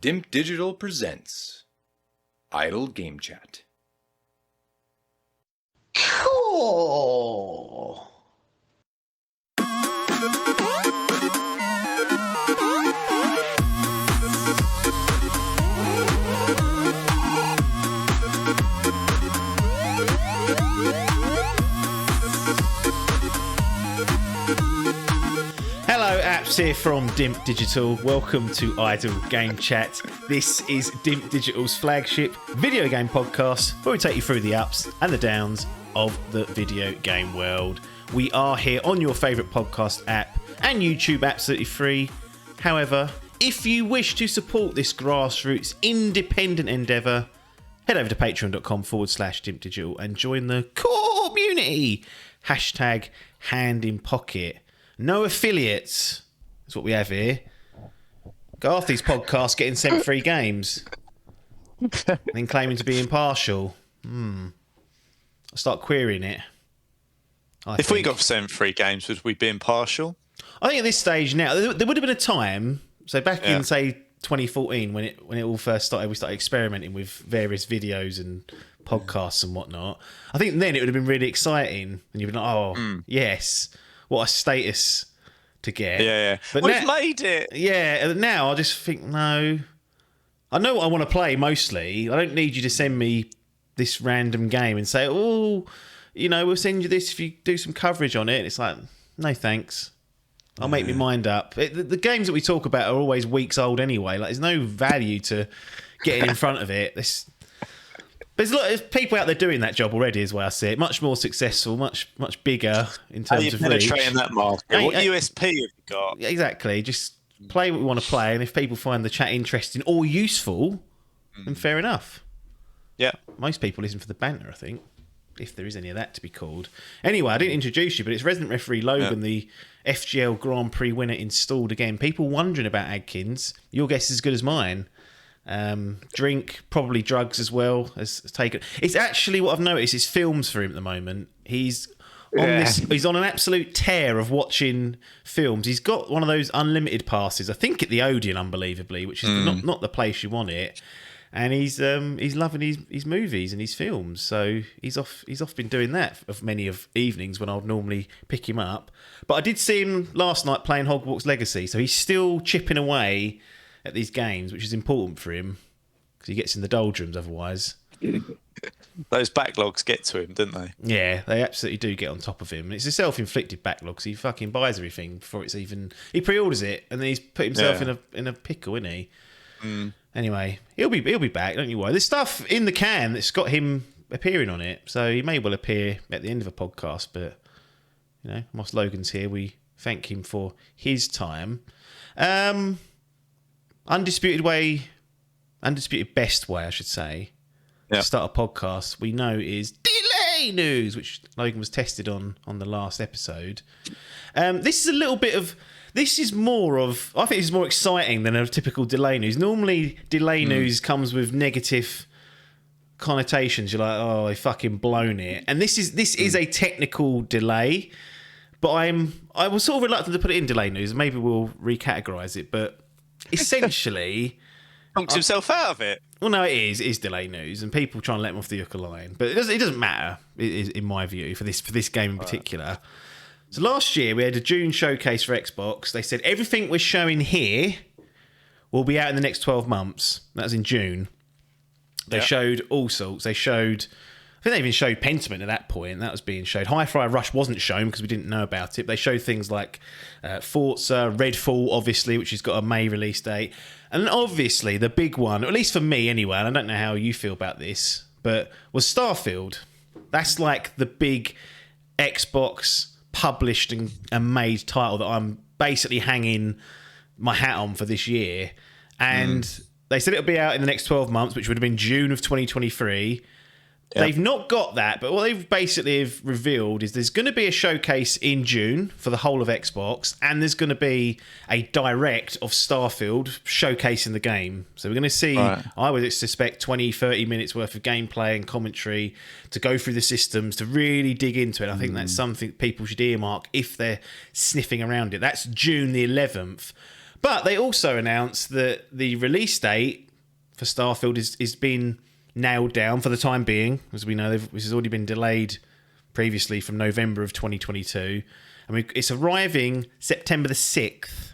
Dimp Digital presents Idle Game Chat. Cool. Hello, apps here from Dimp Digital. Welcome to Idle Game Chat. This is Dimp Digital's flagship video game podcast where we take you through the ups and the downs of the video game world. We are here on your favourite podcast app and YouTube absolutely free. However, if you wish to support this grassroots independent endeavour, head over to patreon.com/Dimp Digital and join the community. Hashtag hand in pocket. No affiliates. That's what we have here. Go off these podcasts getting sent free games. Then claiming to be impartial. I'll start querying it. If we got sent free games, would we be impartial? I think at this stage now, there would have been a time, so back in, say, 2014, when it all first started, we started experimenting with various videos and podcasts and whatnot. I think then it would have been really exciting. And you'd be like, yes, what a status to get. Yeah. But We've made it. Yeah, and now I just think, no. I know what I want to play mostly. I don't need you to send me this random game and say, we'll send you this if you do some coverage on it. It's like, no thanks. I'll make my mind up. The games that we talk about are always weeks old anyway. Like, there's no value to getting in front of it. There's a lot of people out there doing that job already, is the way I see it. Much more successful, much bigger in terms of reach. Penetrating that market. What USP have you got? Exactly. Just play what we want to play, and if people find the chat interesting or useful, then fair enough. Yeah. Most people listen for the banter, I think, if there is any of that to be called. Anyway, I didn't introduce you, but it's resident referee Logan, the FGL Grand Prix winner, installed again. People wondering about Adkins. Your guess is as good as mine. Drink, probably drugs as well as taken. It's actually what I've noticed is films for him at the moment. He's on an absolute tear of watching films. He's got one of those unlimited passes, I think at the Odeon, unbelievably, which is not the place you want it. And he's loving his movies and his films. So he's off been doing that of many of evenings when I would normally pick him up. But I did see him last night playing Hogwarts Legacy. So he's still chipping away at these games, which is important for him because he gets in the doldrums otherwise. Those backlogs get to him, don't they? Yeah, they absolutely do get on top of him. And it's a self-inflicted backlog because he fucking buys everything before it's even... He pre-orders it and then he's put himself in a pickle, isn't he? Anyway, he'll be back, don't you worry. There's stuff in the can that's got him appearing on it, so he may well appear at the end of a podcast, but, whilst Logan's here, we thank him for his time. Undisputed best way, I should say, to start a podcast, we know is delay news, which Logan was tested on the last episode. This is more exciting than a typical delay news. Normally, delay news comes with negative connotations. You're like, oh, they fucking blown it. And this is a technical delay, but I was sort of reluctant to put it in delay news. Maybe we'll recategorise it, but essentially... Talks himself out of it. Well, no, it is delay news, and people try and let him off the hook line. But it doesn't matter, in my view, for this game in particular. So last year, we had a June showcase for Xbox. They said everything we're showing here will be out in the next 12 months. That was in June. They showed all sorts. I think they even showed Pentiment at that point. That was being showed. Hi-Fi Rush wasn't shown because we didn't know about it. They showed things like Forza, Redfall, obviously, which has got a May release date. And obviously, the big one, or at least for me anyway, and I don't know how you feel about this, but was Starfield. That's like the big Xbox published and made title that I'm basically hanging my hat on for this year. And they said it'll be out in the next 12 months, which would have been June of 2023. Yep. They've not got that, but what they've basically revealed is there's going to be a showcase in June for the whole of Xbox, and there's going to be a direct of Starfield showcasing the game. So we're going to see, I would suspect, 20, 30 minutes worth of gameplay and commentary to go through the systems, to really dig into it. I think that's something people should earmark if they're sniffing around it. That's June the 11th. But they also announced that the release date for Starfield is been nailed down for the time being. As we know, this has already been delayed previously from November of 2022. I mean, it's arriving September the 6th.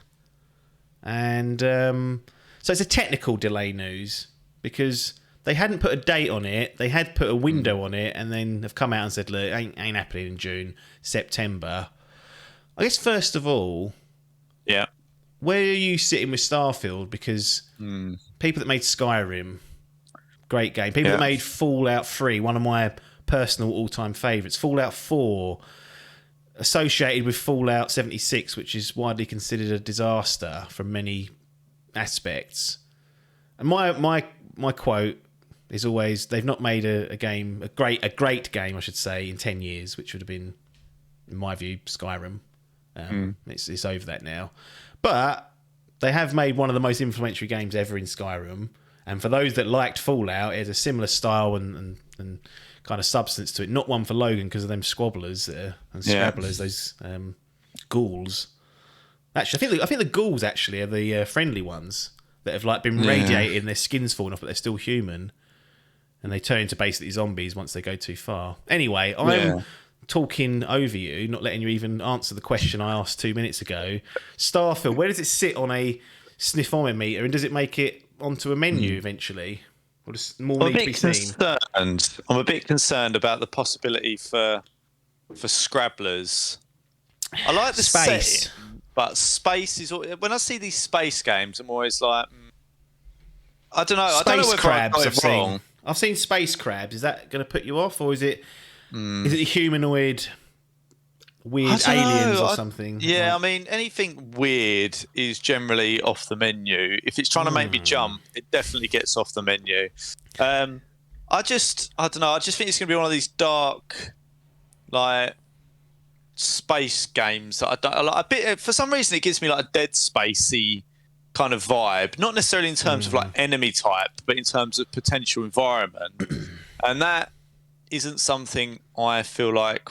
And so it's a technical delay news because they hadn't put a date on it. They had put a window on it and then have come out and said, look, it ain't happening in June, September. I guess, first of all, yeah, where are you sitting with Starfield? Because people that made Skyrim, great game. People that made Fallout 3, one of my personal all-time favourites. Fallout 4, associated with Fallout 76, which is widely considered a disaster from many aspects. And my quote is always, they've not made a great game, I should say, in 10 years, which would have been, in my view, Skyrim. It's over that now. But they have made one of the most influential games ever in Skyrim. And for those that liked Fallout, it has a similar style and kind of substance to it. Not one for Logan because of them squabblers and scrabblers, those ghouls. Actually, I think the ghouls actually are the friendly ones that have like been radiating, their skin's falling off, but they're still human, and they turn into basically zombies once they go too far. Anyway, I'm talking over you, not letting you even answer the question I asked 2 minutes ago. Starfield, where does it sit on a sniffometer, and does it make it onto a menu eventually? Or does more need to be seen? I'm a bit concerned about the possibility for scrabblers. I like the space, setting, but space is. When I see these space games, I'm always like, I don't know. Space I don't know whether crabs. I've got it wrong. I've seen space crabs. Is that going to put you off, or is it the humanoid weird aliens or something? Yeah, I mean, anything weird is generally off the menu. If it's trying to make me jump, it definitely gets off the menu. I don't know. I just think it's going to be one of these dark, like, space games that I don't like. A bit for some reason, it gives me like a Dead Spacey kind of vibe. Not necessarily in terms of like enemy type, but in terms of potential environment. And that isn't something I feel like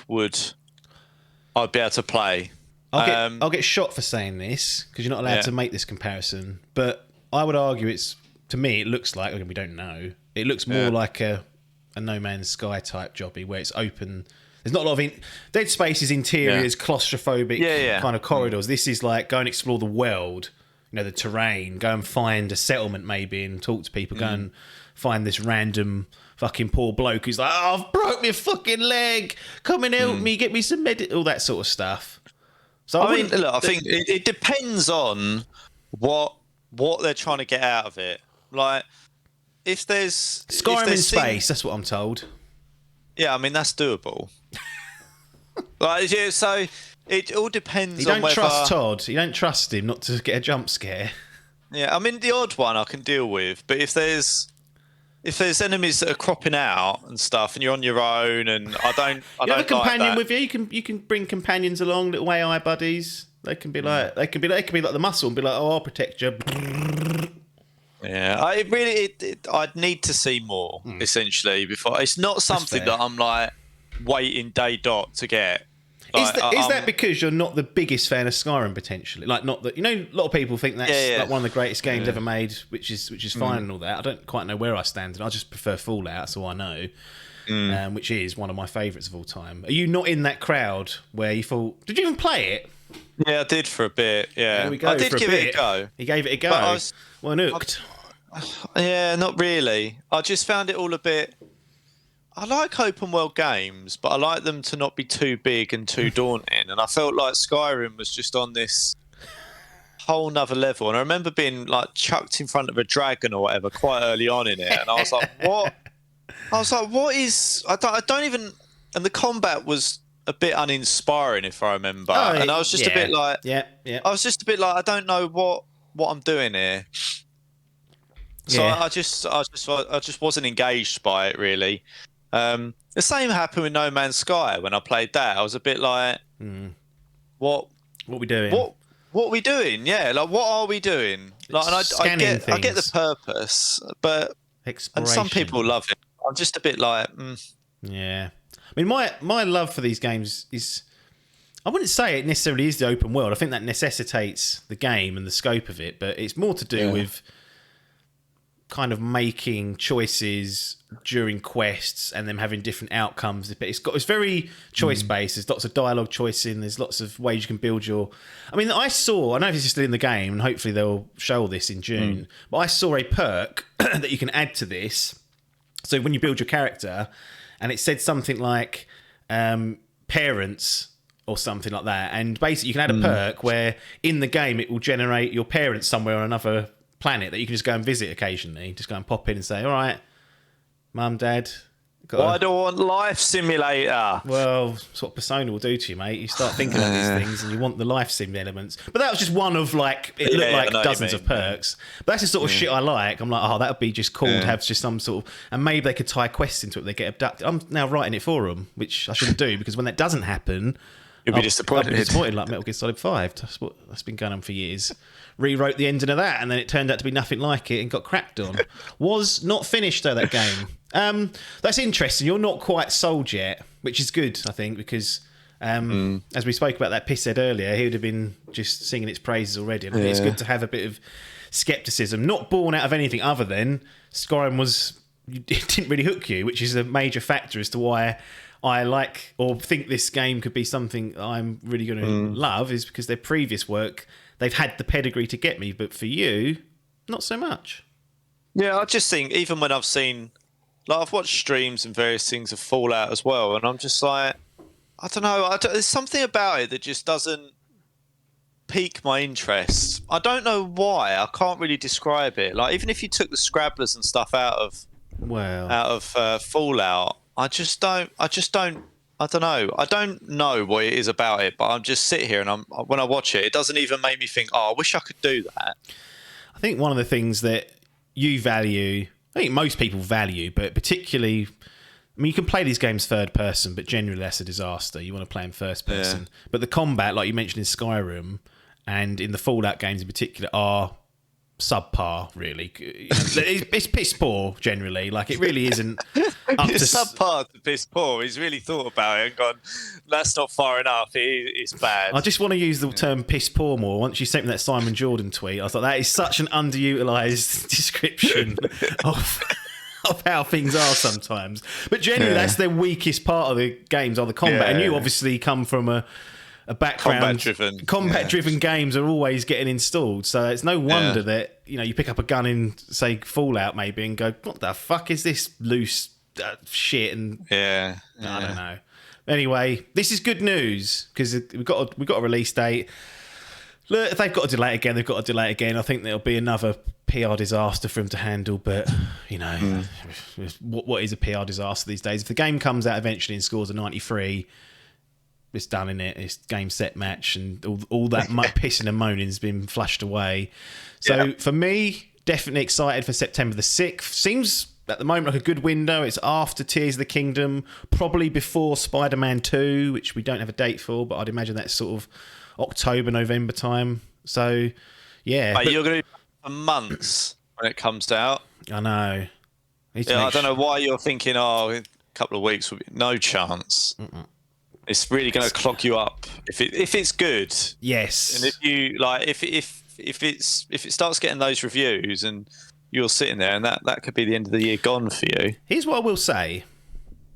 I'd be able to play. I'll get shot for saying this because you're not allowed to make this comparison. But I would argue to me, it looks like, we don't know. It looks more like a No Man's Sky type jobby where it's open. There's not a lot of Dead Space's interiors, claustrophobic kind of corridors. This is like go and explore the world, the terrain. Go and find a settlement maybe and talk to people. Go and find this random fucking poor bloke who's like, I've broke my fucking leg. Come and help me, get me some all that sort of stuff. So I think it depends on what they're trying to get out of it. Like, if there's Skyrim in space, that's what I'm told. Yeah, I mean that's doable. So it all depends. You don't trust Todd. You don't trust him not to get a jump scare. Yeah, I mean the odd one I can deal with, but if there's enemies that are cropping out and stuff, and you're on your own, and I don't have a companion like with you. You can bring companions along, little AI buddies. They can be like the muscle and be like, I'll protect you. Yeah, I'd need to see more essentially before. It's not something that I'm like waiting day dot to get. Like, is that because you're not the biggest fan of Skyrim potentially? Like, not that a lot of people think that's like one of the greatest games ever made, which is fine and all that. I don't quite know where I stand, and I just prefer Fallout, that's all I know. Which is one of my favourites of all time. Are you not in that crowd where you thought? Did you even play it? Yeah, I did for a bit. Yeah, there we go, I did give it a go. You gave it a go. Well, hooked. Yeah, not really. I just found it all a bit. I like open world games, but I like them to not be too big and too daunting. And I felt like Skyrim was just on this whole nother level. And I remember being like chucked in front of a dragon or whatever quite early on in it, and I was like, "What?" I was like, "What is?" I don't even. And the combat was a bit uninspiring, if I remember. And I was just a bit like, I was just a bit like, I don't know what I'm doing here. So I just wasn't engaged by it really. The same happened with No Man's Sky when I played that. I was a bit like, what we doing? What are we doing? Yeah, like what are we doing? Like, and I get the purpose, but and some people love it. I'm just a bit like, yeah. I mean, my love for these games is, I wouldn't say it necessarily is the open world. I think that necessitates the game and the scope of it, but it's more to do with kind of making choices during quests and them having different outcomes. But it's very choice based. There's lots of dialogue choicing. There's lots of ways you can build your. I mean, I know this is still in the game, and hopefully they'll show all this in June. But I saw a perk that you can add to this. So when you build your character, and it said something like parents or something like that, and basically you can add a perk where in the game it will generate your parents somewhere on another planet that you can just go and visit occasionally. Just go and pop in and say, all right, mum, dad. Why do I want Life Simulator? Well, that's what Persona will do to you, mate. You start thinking about these things and you want the life sim elements. But that was just one of it looked like dozens of perks. But that's the sort of shit I like. I'm like, that would be just cool to have just some sort of, and maybe they could tie quests into it. They get abducted. I'm now writing it for them, which I shouldn't do because when that doesn't happen, You'll be disappointed. I'll be disappointed like Metal Gear Solid 5. That's been going on for years. Rewrote the ending of that, and then it turned out to be nothing like it and got crapped on. Was not finished, though, that game. That's interesting. You're not quite sold yet, which is good, I think, because as we spoke about that pisshead earlier, he would have been just singing its praises already. And it's good to have a bit of scepticism, not born out of anything other than Skyrim it didn't really hook you, which is a major factor as to why I like or think this game could be something I'm really going to love, is because their previous work, they've had the pedigree to get me, but for you, not so much. Yeah, I just think even when I've seen, I've watched streams and various things of Fallout as well, and I'm just like, I don't know, there's something about it that just doesn't pique my interest. I don't know why. I can't really describe it. Like, even if you took the Scrabblers and stuff out of Fallout, I don't know. I don't know what it is about it, but I'm just sit here and when I watch it, it doesn't even make me think, I wish I could do that. I think one of the things that you value, I think most people value, but particularly, I mean, you can play these games third person, but generally that's a disaster. You want to play them first person. Yeah. But the combat, like you mentioned in Skyrim and in the Fallout games in particular, are subpar, really. It's piss poor generally. Like, it really isn't up to subpar to piss poor. He's really thought about it and gone, that's not far enough. It's bad. I just want to use the term piss poor more. Once you sent me that Simon Jordan tweet, I was like, that is such an underutilized description of how things are sometimes. But generally that's their weakest part of the games, are the combat. And you obviously come from a background. Combat-driven games are always getting installed, so it's no wonder that you pick up a gun in, say, Fallout maybe, and go, "What the fuck is this loose shit?" And I don't know. Anyway, this is good news because we've got a release date. Look, if they've got to delay it again, they've got to delay it again. I think there'll be another PR disaster for them to handle, but what is a PR disaster these days? If the game comes out eventually and scores a 93. It's done, in it. It's game, set, match, and all that pissing and moaning has been flushed away. So for me, definitely excited for September the 6th. Seems at the moment like a good window. It's after Tears of the Kingdom, probably before Spider-Man 2, which we don't have a date for, but I'd imagine that's sort of October, November time. So, yeah. But you're going to be for months when it comes out. I know. I don't know why you're thinking, a couple of weeks will be no chance. It's really going to clog you up if it's good. Yes. And if you if it starts getting those reviews and you're sitting there, and that could be the end of the year gone for you. Here's what I will say.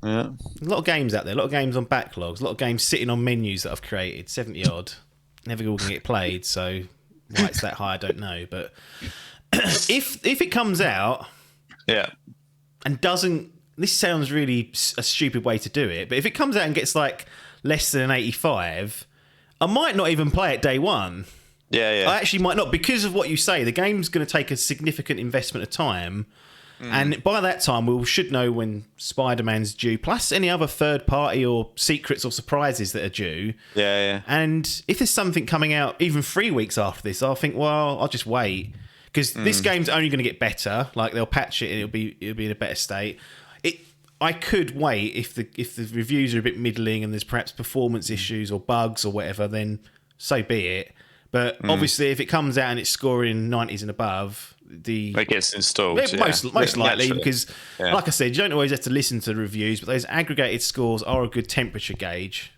Yeah. A lot of games out there, a lot of games on backlogs, a lot of games sitting on menus that I've created, 70 odd. Never all going to get played, so why it's that high I don't know. But if it comes out, and doesn't. This sounds really a stupid way to do it, but if it comes out and gets like less than an 85, I might not even play it day one. Yeah. I actually might not, because of what you say. The game's going to take a significant investment of time, and by that time we should know when Spider-Man's due, plus any other third party or secrets or surprises that are due. Yeah. And if there's something coming out even 3 weeks after this, I'll think, well, I'll just wait, because this game's only going to get better. Like, they'll patch it and it'll be in a better state. I could wait if the reviews are a bit middling and there's perhaps performance issues or bugs or whatever, then so be it. But obviously, if it comes out and it's scoring 90s and above, it gets installed. Most likely, because like I said, you don't always have to listen to the reviews, but those aggregated scores are a good temperature gauge.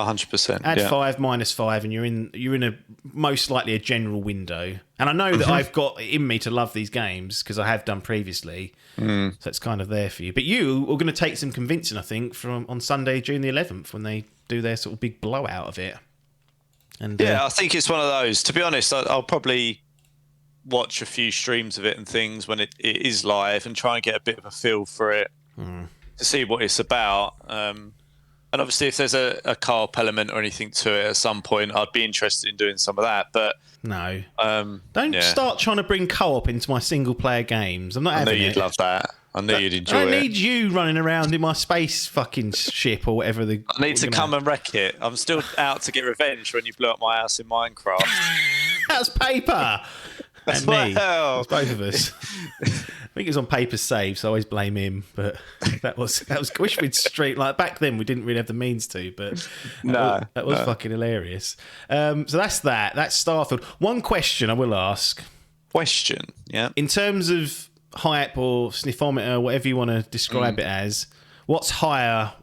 100%. Add yeah. 5, -5, and you're in a most likely a general window. And I know that I've got it in me to love these games because I have done previously, so it's kind of there for you. But you are going to take some convincing, I think, from on Sunday, June the 11th, when they do their sort of big blowout of it. And I think it's one of those. To be honest, I'll probably watch a few streams of it and things when it is live and try and get a bit of a feel for it to see what it's about. And obviously, if there's a co-op element or anything to it at some point, I'd be interested in doing some of that. But no, don't start trying to bring co-op into my single-player games. I'm not having it. I knew you'd love that. I knew you'd enjoy it. I need you running around in my space fucking ship or whatever. I need to come and wreck it. I'm still out to get revenge when you blew up my house in Minecraft. That's Paper. And me. It's both of us. I think it was on Paper's save, so I always blame him. But that was wish we'd straight like back then. We didn't really have the means to, but that was fucking hilarious. So that's that. That's Starfield. One question I will ask. Yeah. In terms of hype or sniffometer, whatever you want to describe it as, what's higher,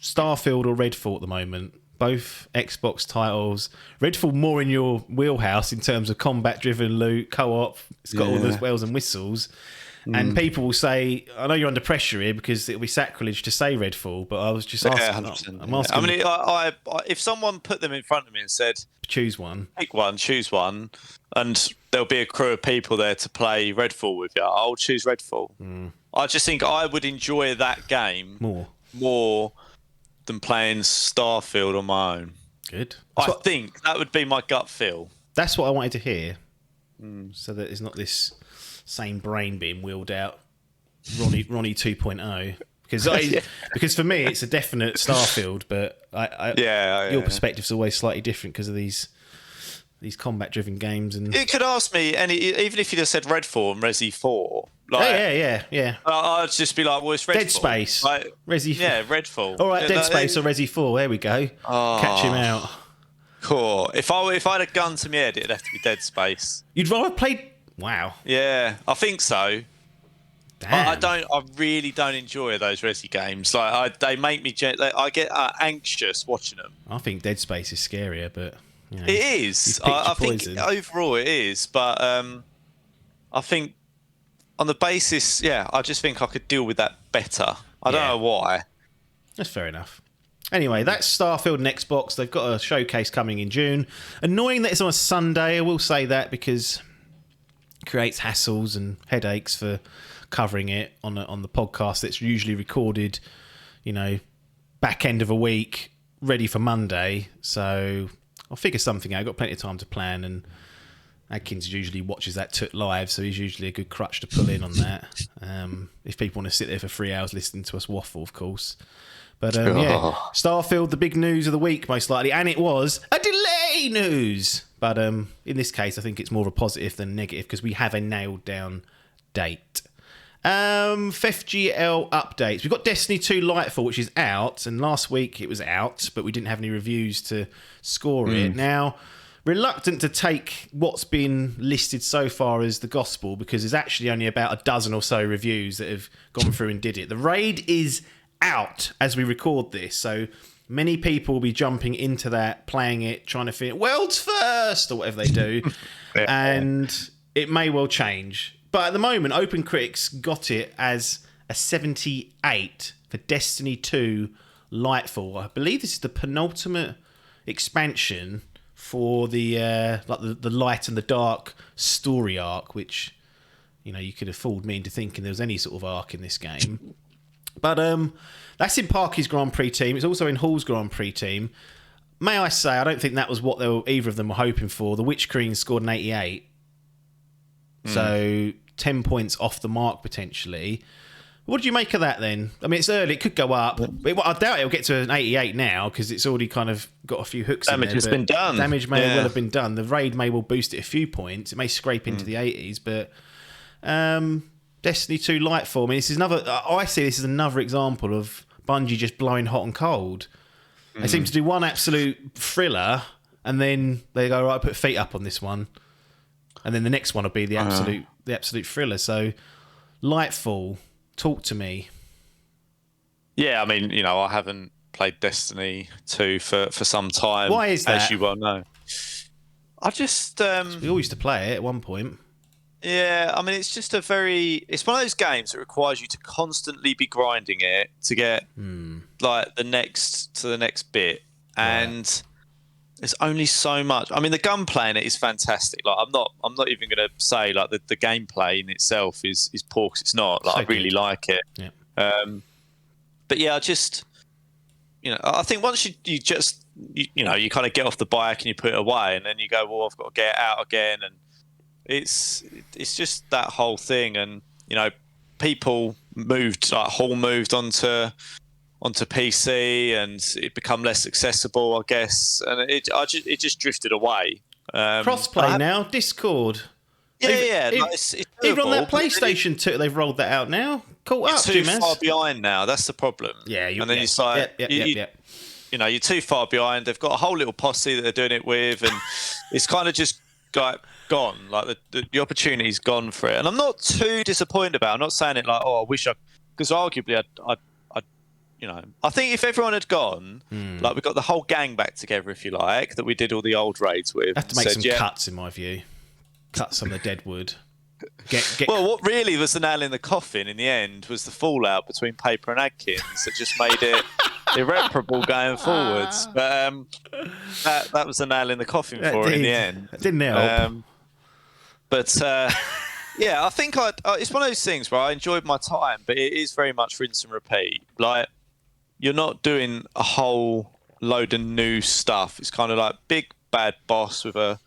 Starfield or Redfall at the moment? Both Xbox titles. Redfall more in your wheelhouse in terms of combat-driven loot, co-op. It's got all those bells and whistles. And people will say, I know you're under pressure here because it'll be sacrilege to say Redfall, but I was just asking. 100%. I'm asking. I mean, I if someone put them in front of me and said, choose one. Pick one, choose one, and there'll be a crew of people there to play Redfall with you, I'll choose Redfall. I just think I would enjoy that game more than playing Starfield on my own. Good. I think that would be my gut feel. That's what I wanted to hear. So that it's not this same brain being wheeled out, Ronnie 2.0. Because for me, it's a definite Starfield, but your perspective's always slightly different because of these combat-driven games. And you could ask me, even if you just said Redfall and Resi 4. Like, yeah. I'd just be like, well, it's Redfall. Dead Space. Like, Resi 4. Yeah, Redfall. All right, Dead Space or Resi 4. There we go. Catch him out. Cool. If I had a gun to my head, it'd have to be Dead Space. You'd rather play... Wow. Yeah, I think so. Damn. I really don't enjoy those Resi games. Like, they make me... I get anxious watching them. I think Dead Space is scarier, but... You know, it is. I think overall it is, but I think on the basis, I just think I could deal with that better. I don't know why. That's fair enough. Anyway, that's Starfield and Xbox. They've got a showcase coming in June. Annoying that it's on a Sunday, I will say that, because it creates hassles and headaches for covering it on the podcast that's usually recorded, back end of a week, ready for Monday. So... I'll figure something out. I've got plenty of time to plan, and Adkins usually watches that live, so he's usually a good crutch to pull in on that. If people want to sit there for 3 hours listening to us waffle, of course. But Starfield, the big news of the week, most likely, and it was a delay news. But in this case, I think it's more of a positive than negative because we have a nailed down date. FGL updates. We've got Destiny 2 Lightfall, which is out, and last week it was out, but we didn't have any reviews to score it. Now, reluctant to take what's been listed so far as the gospel because there's actually only about a dozen or so reviews that have gone through and did it. The raid is out as we record this, so many people will be jumping into that, playing it, trying to fit world's first or whatever they do, and it may well change. But at the moment, OpenCritics got it as a 78 for Destiny 2 Lightfall. I believe this is the penultimate expansion for the the light and the dark story arc, which you could have fooled me into thinking there was any sort of arc in this game. But that's in Parky's Grand Prix team. It's also in Hall's Grand Prix team. May I say, I don't think that was what either of them were hoping for. The Witch Queen scored an 88. So 10 points off the mark potentially. What do you make of that then? I mean, it's early. It could go up. I doubt it'll get to an 88 now because it's already kind of got a few hooks in there. Damage has been done. Damage may well have been done. The raid may well boost it a few points. It may scrape into the 80s, but Destiny 2 Lightfall. I mean, this is I see this as another example of Bungie just blowing hot and cold. They seem to do one absolute thriller, and then they go, right, put feet up on this one, and then the next one will be the absolute thriller. So, Lightfall, talk to me. Yeah, I mean, I haven't played Destiny 2 for some time. Why is that? As you well know. I just We all used to play it at one point. yeah, I mean it's just it's one of those games that requires you to constantly be grinding it to get like the next bit, and there's only so much. I mean the gunplay in it is fantastic. Like I'm not even going to say like the gameplay in itself is poor, 'cause it's not. Like So I really good. like it. Yeah. But yeah, I just I think once you just you kind of get off the bike and you put it away, and then you go, well, I've got to get it out again, and it's just that whole thing. And people moved, like Hall moved onto PC, and it become less accessible, I guess, and it just drifted away. Crossplay now, Discord. Yeah, Even, like, it's even on that doable, but then PlayStation 2, they've rolled that out now. Caught up, you're too Jim. far behind now. That's the problem. Yeah, and then it's like, you're too far behind. They've got a whole little posse that they're doing it with, and it's kind of just like gone. Like the opportunity's gone for it, and I'm not too disappointed about it. I'm not saying it like, oh, I wish because arguably I think if everyone had gone, like we got the whole gang back together, if you like, that we did all the old raids with. Have to make some cuts, in my view. Cut some of the dead wood. Well, what really was the nail in the coffin in the end was the fallout between Paper and Adkins that just made it irreparable going forwards. But that was the nail in the coffin for it in the end. It didn't help. Yeah, I think it's one of those things where I enjoyed my time, but it is very much rinse and repeat. Like, you're not doing a whole load of new stuff. It's kind of like big bad boss with a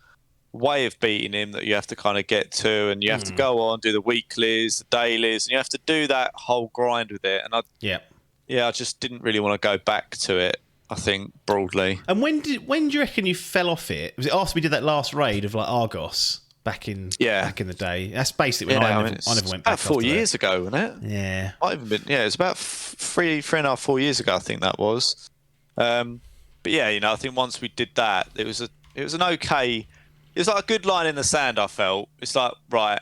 way of beating him that you have to kind of get to, and you have to go on, do the weeklies, the dailies, and you have to do that whole grind with it. And I just didn't really want to go back to it, I think, broadly. And when do you reckon you fell off it? Was it after we did that last raid of like Argos back in the day? That's basically when I never went back. About 4 years ago, wasn't it? Yeah. Might even been. Yeah, it was about 3.5, 4 years ago, I think that was. But yeah, I think once we did that, it was an okay. It was like a good line in the sand, I felt. It's like, right,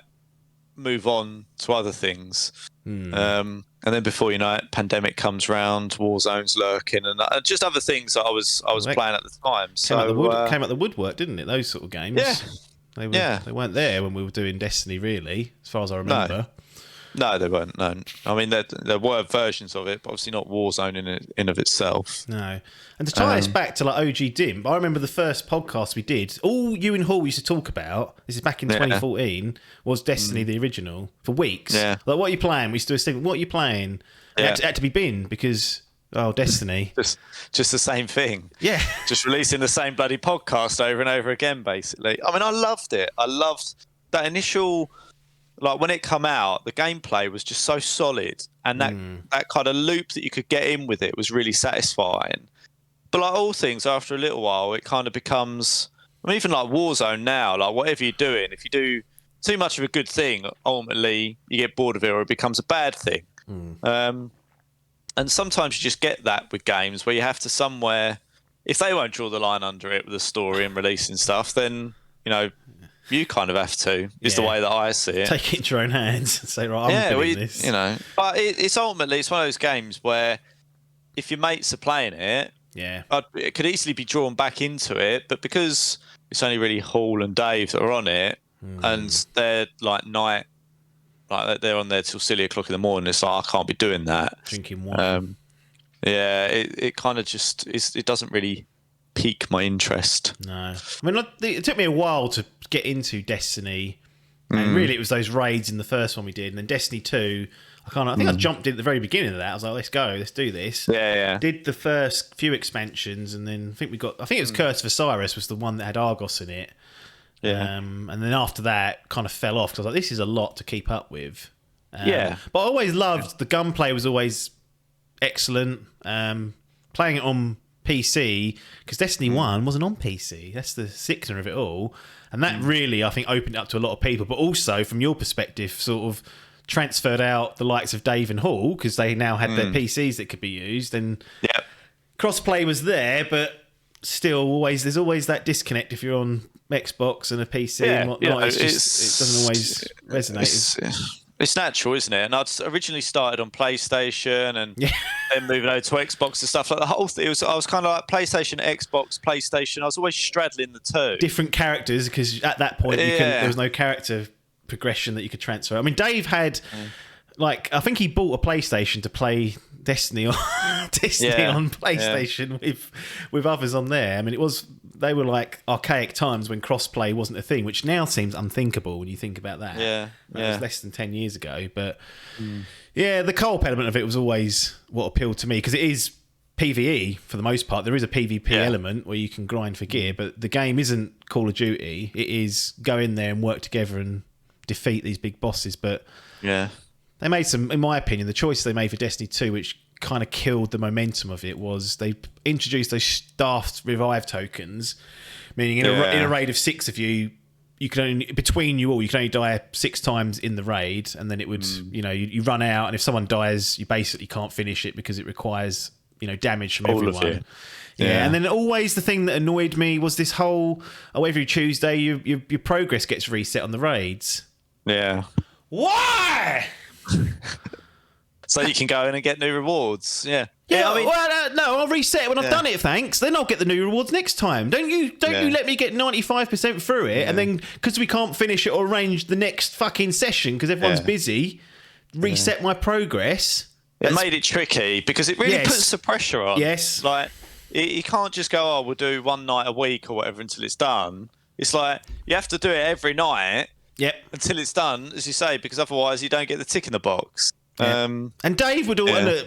move on to other things. And then before you know it, pandemic comes round, Warzone's lurking, and just other things that I was playing at the time. Came out the woodwork, didn't it? Those sort of games. Yeah. They weren't there when we were doing Destiny, really, as far as I remember. No, they weren't. No, I mean there were versions of it, but obviously not Warzone in of itself. No, and to tie us back to like OG Dimp, I remember the first podcast we did. All you and Hall used to talk about. This is back in 2014. Was Destiny the original for weeks? Yeah. Like, what are you playing? We used to do a thing. What are you playing? It had to be binned because Destiny. Just the same thing. Yeah. Just releasing the same bloody podcast over and over again, basically. I mean, I loved it. I loved that initial. Like when it come out, the gameplay was just so solid, and that kind of loop that you could get in with it was really satisfying. But like all things, after a little while, it kind of becomes. I mean, even like Warzone now, like whatever you're doing, if you do too much of a good thing, ultimately you get bored of it, or it becomes a bad thing. And sometimes you just get that with games where you have to somewhere. If they won't draw the line under it with a story and releasing stuff, then you kind of have to, is the way that I see it. Take it into your own hands and say, right, I'm doing this. But it's ultimately, it's one of those games where if your mates are playing it, it could easily be drawn back into it, but because it's only really Hall and Dave that are on it, and they're like they're on there till silly o'clock in the morning, it's like, I can't be doing that. Drinking wine. It kind of just, it doesn't really pique my interest. No. I mean, it took me a while to get into Destiny, and really it was those raids in the first one we did, and then Destiny 2, I think I jumped in at the very beginning of that. I was like, let's go, let's do this. Yeah. Did the first few expansions, and then I think it was Curse of Osiris was the one that had Argos in it. Yeah. And then after that kind of fell off, because I was like, this is a lot to keep up with. But I always loved, the gunplay was always excellent. Playing it on PC, because Destiny 1 wasn't on PC. That's the sickener of it all. And that really, I think, opened it up to a lot of people. But also, from your perspective, sort of transferred out the likes of Dave and Hall, because they now had their PCs that could be used. And crossplay was there, but still, there's always that disconnect if you're on Xbox and a PC and whatnot. It doesn't always resonate. It's natural, isn't it? And I'd originally started on PlayStation and then moving over to Xbox and stuff like the whole thing. I was kind of like PlayStation, Xbox, PlayStation. I was always straddling the two. Different characters, because at that point there was no character progression that you could transfer. I mean, Dave had like, I think he bought a PlayStation to play Destiny on on PlayStation with others on there. I mean, they were like archaic times when crossplay wasn't a thing, which now seems unthinkable when you think about that. That was less than 10 years ago. But the co-op element of it was always what appealed to me, because it is PvE for the most part. There is a PvP element where you can grind for gear, but the game isn't Call of Duty. It is go in there and work together and defeat these big bosses. But they made some, in my opinion, the choice they made for Destiny 2, which kind of killed the momentum of it, was they introduced those staffed revive tokens, meaning in a raid of 6 of you, you can only, between you all, you can only die 6 times in the raid, and then it would, you run out, and if someone dies, you basically can't finish it because it requires, damage from all everyone. of you. Yeah, and then always the thing that annoyed me was this whole, every Tuesday your progress gets reset on the raids. Yeah. Why? So you can go in and get new rewards. Yeah. Yeah, I mean, no, I'll reset it when I've done it, thanks. Then I'll get the new rewards next time. Don't you let me get 95% through it, and then, because we can't finish it or arrange the next fucking session because everyone's busy, reset my progress. It made it tricky because it really puts the pressure on. Yes. Like, you can't just go, we'll do one night a week or whatever until it's done. It's like, you have to do it every night until it's done, as you say, because otherwise you don't get the tick in the box. And Dave would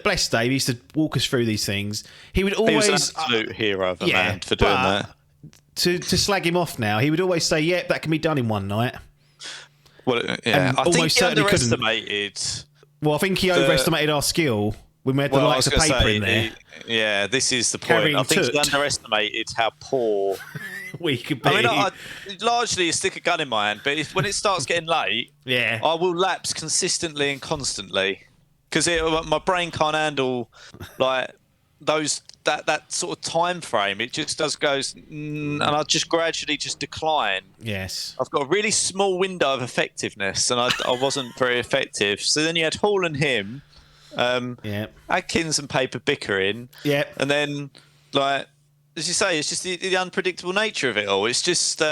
bless Dave, he used to walk us through these things. He would always, he was an absolute hero of a man for doing that. To slag him off now, he would always say, that can be done in one night. Well, I think he underestimated. Well, I think he overestimated our skill when we had the likes of paper in there. This is the point. I think he underestimated how poor we could be. I mean, largely a stick a gun in my hand, but when it starts getting late, I will lapse consistently and constantly because my brain can't handle like that sort of time frame. It just goes, and I just gradually just decline. Yes, I've got a really small window of effectiveness, and I wasn't very effective. So then you had Hall and him, Adkins and Paper bickering, and then like, as you say, it's just the unpredictable nature of it all. It's just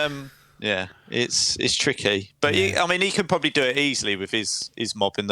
it's tricky. But I mean, he could probably do it easily with his mob in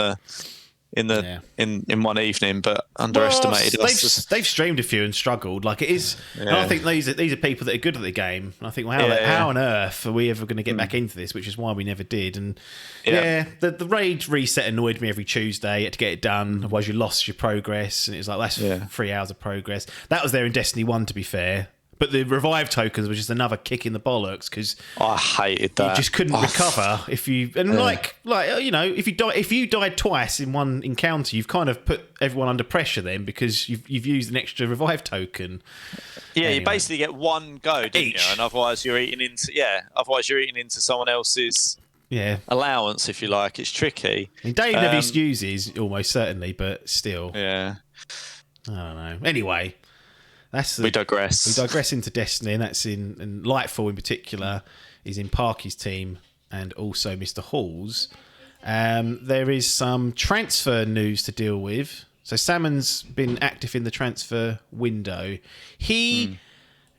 one evening, but underestimated us. They've streamed a few and struggled. Like, it is, and I think these are people that are good at the game. And I think, well, how on earth are we ever going to get back into this? Which is why we never did. And the raid reset annoyed me every Tuesday. You had to get it done, otherwise you lost your progress. And it was like, that's 3 hours of progress. That was there in Destiny 1, to be fair. But the revive tokens was just another kick in the bollocks, because I hated that. You just couldn't recover if you if you died twice in one encounter, you've kind of put everyone under pressure then, because you've used an extra revive token. Yeah, anyway. You basically get one go, don't you? And otherwise you're eating into someone else's allowance, if you like. It's tricky. I mean, Dave never used to use his, almost certainly, but still. Yeah. I don't know. Anyway. We digress. We digress into Destiny, and that's in Lightfall in particular is in Parky's team and also Mr. Hall's. There is some transfer news to deal with. So Salmon's been active in the transfer window. Let me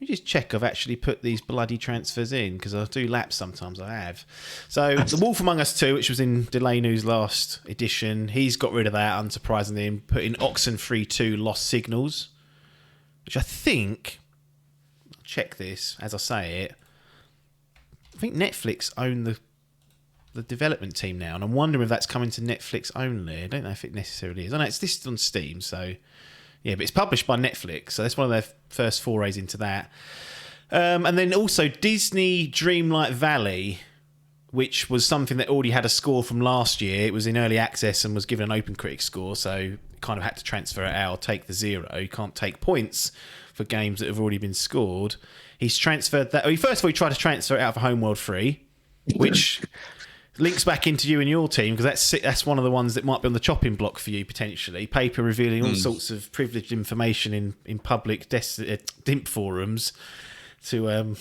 just check I've actually put these bloody transfers in, because I do lapse sometimes, I have. So The Wolf Among Us 2, which was in Delay News last edition, he's got rid of that, unsurprisingly, and put in Oxenfree 2 Lost Signals, which I think, I'll check this as I say it, I think Netflix own the development team now, and I'm wondering if that's coming to Netflix only. I don't know if it necessarily is. I know it's listed on Steam, so yeah, but it's published by Netflix, so that's one of their first forays into that. And then also Disney Dreamlight Valley, which was something that already had a score from last year. It was in early access and was given an Open Critic score, so kind of had to transfer it out, take the 0. You can't take points for games that have already been scored. He's transferred that. First of all, he tried to transfer it out for Homeworld 3, which links back into you and your team, because that's one of the ones that might be on the chopping block for you potentially. Paper revealing all sorts of privileged information in public Dimp forums to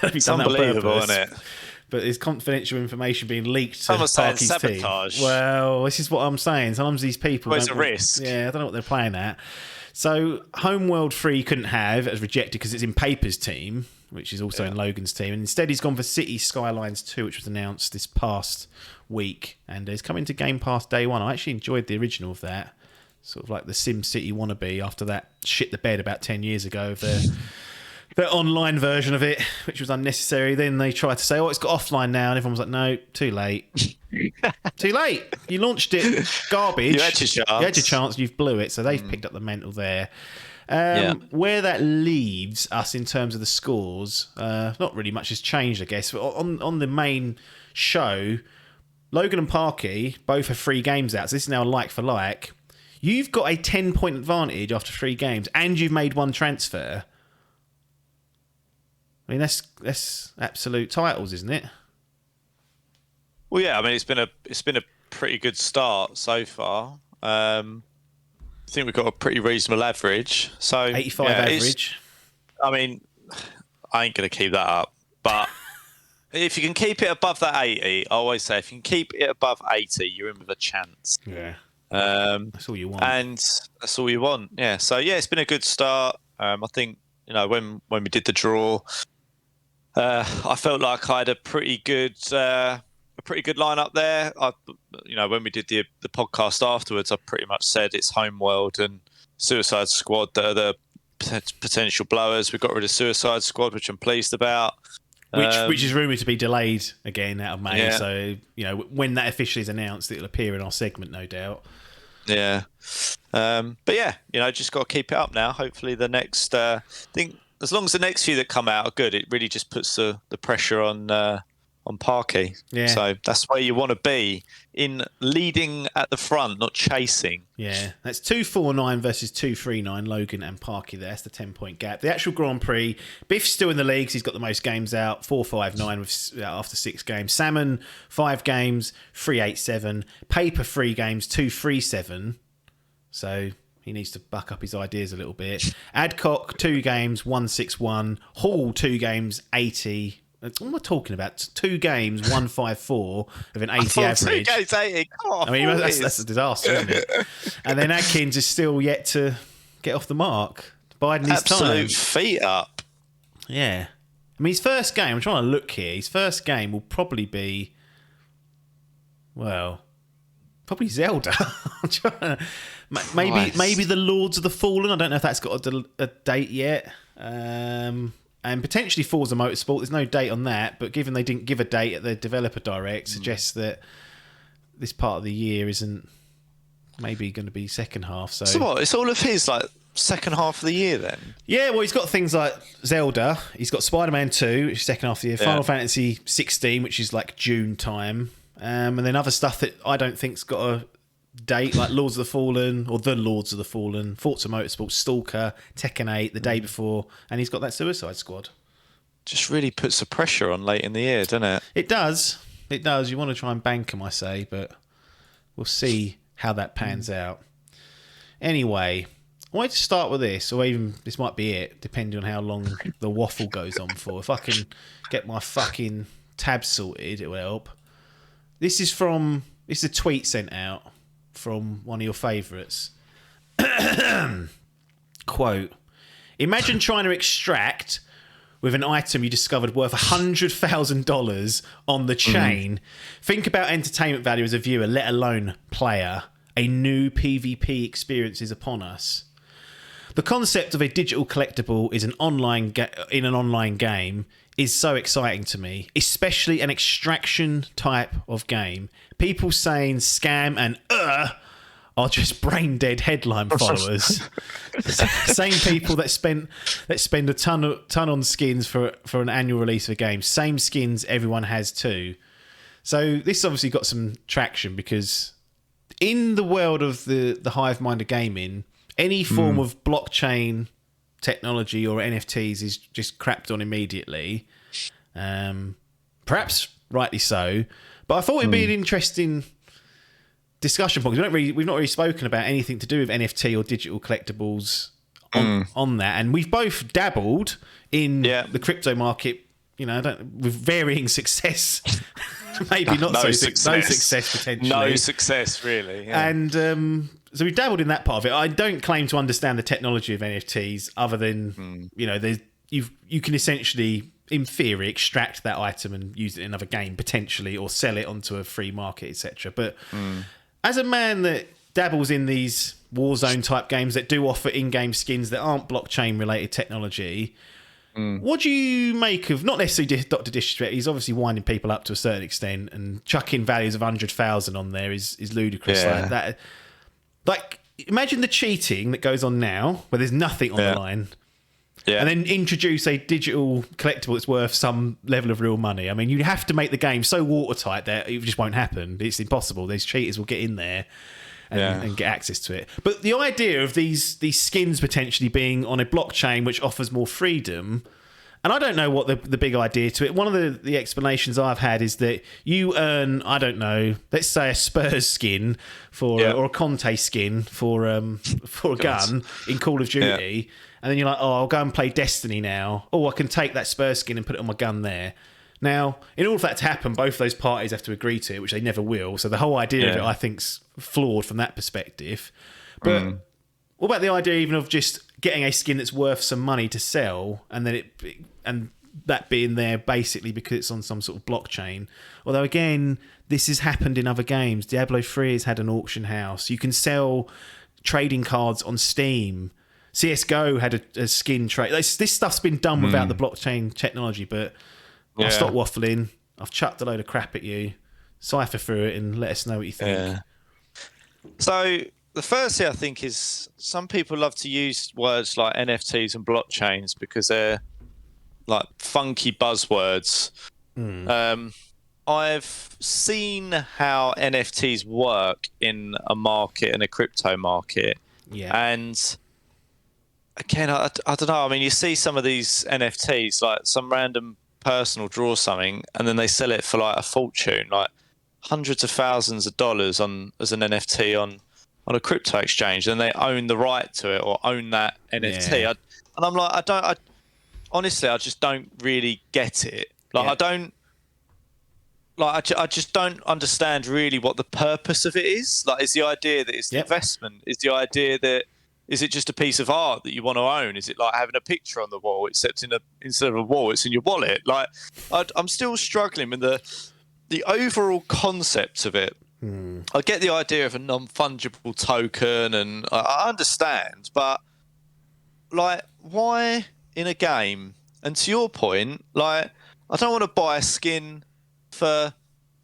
it's unbelievable, isn't it? but there's confidential information being leaked to Someone's saying Parky's sabotage. team. Well, this is what I'm saying. Sometimes these people... Well, it's a risk. Yeah, I don't know what they're playing at. So Homeworld 3 couldn't have. It was rejected because it's in Paper's team, which is also in Logan's team. And instead he's gone for City Skylines 2, which was announced this past week. And it's coming to Game Pass day one. I actually enjoyed the original of that. Sort of like the Sim City wannabe after that shit the bed about 10 years ago of their online version of it, which was unnecessary. Then they tried to say, oh, it's got offline now. And everyone was like, no, too late. Too late. You launched it garbage. You had your chance. You had your chance, you've blew it. So they've picked up the mental there. Where that leaves us in terms of the scores, not really much has changed, I guess. But on the main show, Logan and Parky both have 3 games out. So this is now like for like. You've got a 10-point advantage after 3 games, and you've made 1 transfer. I mean, that's absolute titles, isn't it? Well, yeah. I mean, it's been a pretty good start so far. I think we've got a pretty reasonable average. So 85 average. I mean, I ain't going to keep that up, but if you can keep it above that 80, I always say if you can keep it above 80, you're in with a chance. Yeah. That's all you want. And that's all you want. Yeah. So yeah, it's been a good start. I think, when we did the draw, I felt like I had a pretty good lineup there. When we did the podcast afterwards, I pretty much said it's Homeworld and Suicide Squad that are the potential blowers. We got rid of Suicide Squad, which I'm pleased about. Which is rumoured to be delayed again out of May. Yeah. So, when that officially is announced, it'll appear in our segment, no doubt. Yeah. But yeah, just got to keep it up now. Hopefully the next, I think as long as the next few that come out are good, it really just puts the pressure on Parky. Yeah. So that's where you want to be, in leading at the front, not chasing. Yeah, that's 249 versus 239, Logan and Parky there. That's the 10-point gap. The actual Grand Prix, Biff's still in the leagues. He's got the most games out, 459 after 6 games. Salmon, 5 games, 387. Paper, 3 games, 237. So he needs to buck up his ideas a little bit. Adcock, 2 games, 161. Hall, 2 games, 80. What am I talking about? 2 games, 154 of an 80 average. 2 games, 80. Come on, I mean, that's a disaster, isn't it? And then Adkins is still yet to get off the mark, biding his time. Absolute feet up. Yeah. I mean, his first game, I'm trying to look here, his first game will probably be, probably Zelda. I'm trying to, maybe the Lords of the Fallen. I don't know if that's got a date yet. And potentially Forza Motorsport. There's no date on that, but given they didn't give a date at the developer direct, suggests that this part of the year isn't maybe going to be second half. So what? It's all of his second half of the year then? Yeah, well, he's got things like Zelda. He's got Spider-Man 2, which is second half of the year. Final Fantasy 16, which is like June time. And then other stuff that I don't think's got a date, like Lords of the Fallen or The Lords of the Fallen, Forza Motorsport, Stalker, Tekken 8 the day before, and he's got that Suicide Squad. Just really puts the pressure on late in the year, doesn't it? It does. You want to try and bank him, I say, but we'll see how that pans out. Anyway, I wanted to start with this, or even this might be it, depending on how long the waffle goes on for. If I can get my fucking tabs sorted, it will help. This is a tweet sent out from one of your favourites. Quote, imagine trying to extract with an item you discovered worth $100,000 on the chain. Think about entertainment value as a viewer, let alone player. A new PvP experience is upon us. The concept of a digital collectible is in an online game is so exciting to me, especially an extraction type of game. People saying scam and are just brain dead headline followers. Same people that spend a ton on skins for an annual release of a game. Same skins everyone has too. So this obviously got some traction because in the world of the hive mind of gaming, any form of blockchain technology or NFTs is just crapped on immediately. Perhaps rightly so. But I thought it'd be an interesting discussion point. We've not really spoken about anything to do with NFT or digital collectibles on that. And we've both dabbled in the crypto market I don't, with varying success. Maybe not No no success. success potentially. No success, really. Yeah. And so we've dabbled in that part of it. I don't claim to understand the technology of NFTs, other than you can essentially, in theory, extract that item and use it in another game potentially, or sell it onto a free market, etc. But as a man that dabbles in these Warzone type games that do offer in-game skins that aren't blockchain related technology. What do you make of, not necessarily Dr. Disrespect, he's obviously winding people up to a certain extent, and chucking values of 100,000 on there is ludicrous. Yeah. Like that. Like, imagine the cheating that goes on now, where there's nothing on the line, and then introduce a digital collectible that's worth some level of real money. I mean, you'd have to make the game so watertight that it just won't happen. It's impossible. These cheaters will get in there and get access to it. But the idea of these skins potentially being on a blockchain which offers more freedom, and I don't know what the big idea to it. One of the explanations I've had is that you earn, I don't know, let's say a Spurs skin or a Conte skin for a gun in Call of Duty, and then you're like, oh, I'll go and play Destiny now. Oh, I can take that Spurs skin and put it on my gun there. Now, in order for that to happen, both those parties have to agree to it, which they never will. So the whole idea of it, I think, is flawed from that perspective. But what about the idea even of just getting a skin that's worth some money to sell, and then that being there basically because it's on some sort of blockchain? Although, again, this has happened in other games. Diablo 3 has had an auction house. You can sell trading cards on Steam. CSGO had a skin trade. This stuff's been done without the blockchain technology, but I'll stop waffling. I've chucked a load of crap at you. Cipher through it and let us know what you think. Yeah. So the first thing I think is some people love to use words like NFTs and blockchains because they're like funky buzzwords. I've seen how NFTs work in a market, in a crypto market. Yeah. And again, I don't know. I mean, you see some of these NFTs, like some random person will draw something and then they sell it for like a fortune, like hundreds of thousands of dollars as an NFT on a crypto exchange, and they own the right to it or own that NFT. And I'm like, honestly, I just don't really get it. Like, I just don't understand really what the purpose of it is. Like, is the idea that it's investment? Is the idea that, is it just a piece of art that you want to own? Is it like having a picture on the wall, except instead of a wall, it's in your wallet? Like, I'm still struggling with the overall concept of it. I get the idea of a non-fungible token, and I understand, but like, why in a game? And to your point, like, I don't want to buy a skin for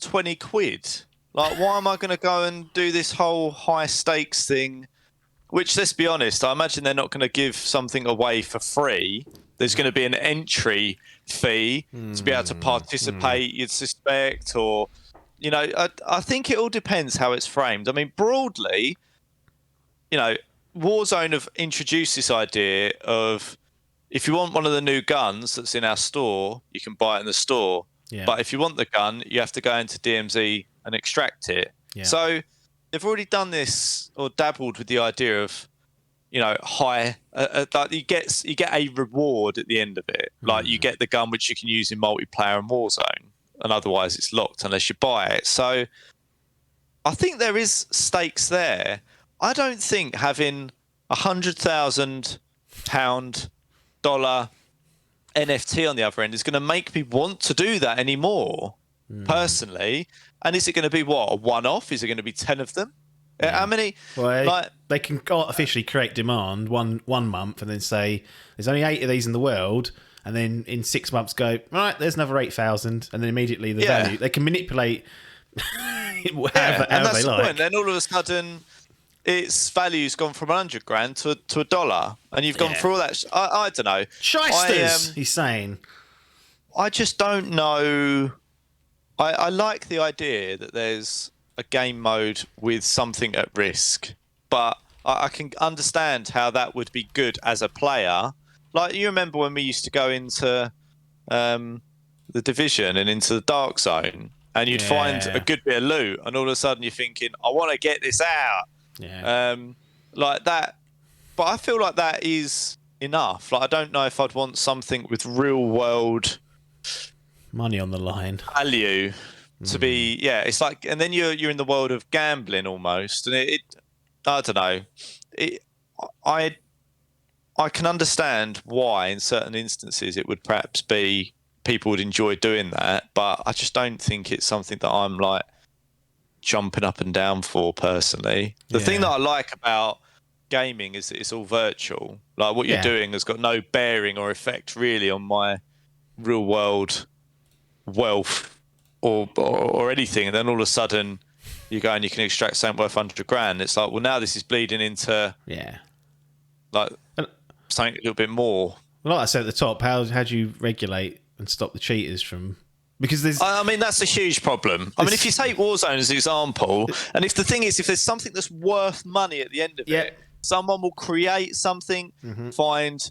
20 quid. Like, why am I going to go and do this whole high stakes thing? Which, let's be honest, I imagine they're not going to give something away for free. There's going to be an entry fee to be able to participate, you'd suspect, or, you know, I think it all depends how it's framed. I mean, broadly, you know, Warzone have introduced this idea of, if you want one of the new guns that's in our store, you can buy it in the store. Yeah. But if you want the gun, you have to go into DMZ and extract it. Yeah. So they've already done this, or dabbled with the idea of, you know, like you get a reward at the end of it. Like, you get the gun which you can use in multiplayer and Warzone, and otherwise it's locked unless you buy it. So I think there is stakes there. I don't think having $100,000 NFT on the other end is going to make me want to do that anymore, personally. And is it going to be what, a one-off? Is it going to be 10 of them? Yeah. How many? Well, they can artificially create demand one month and then say there's only 8 of these in the world, and then in 6 months go, right, there's another 8,000, and then immediately the value, they can manipulate however they like. Point. Then all of a sudden, its value's gone from $100,000 to $1, and you've gone through all that. I don't know. Shysters, he's saying. I just don't know. I like the idea that there's a game mode with something at risk, but I can understand how that would be good as a player. Like, you remember when we used to go into the Division and into the Dark Zone, and you'd find a good bit of loot, and all of a sudden you're thinking, I want to get this out. Like that. But I feel like that is enough. Like, I don't know if I'd want something with real world Money on the line. value to be. Yeah, it's like, and then you're in the world of gambling almost, and it I don't know. I can understand why in certain instances it would perhaps be people would enjoy doing that, but I just don't think it's something that I'm like jumping up and down for personally. The thing that I like about gaming is that it's all virtual. Like what you're doing has got no bearing or effect really on my real world wealth or anything. And then all of a sudden you go and you can extract something worth 100 grand. It's like, well, now this is bleeding into like something a little bit more. Well, like I said at the top, how do you regulate and stop the cheaters from? Because there's, I mean, that's a huge problem. I mean, if you take Warzone as an example, and if the thing is, if there's something that's worth money at the end of it, someone will create something, find,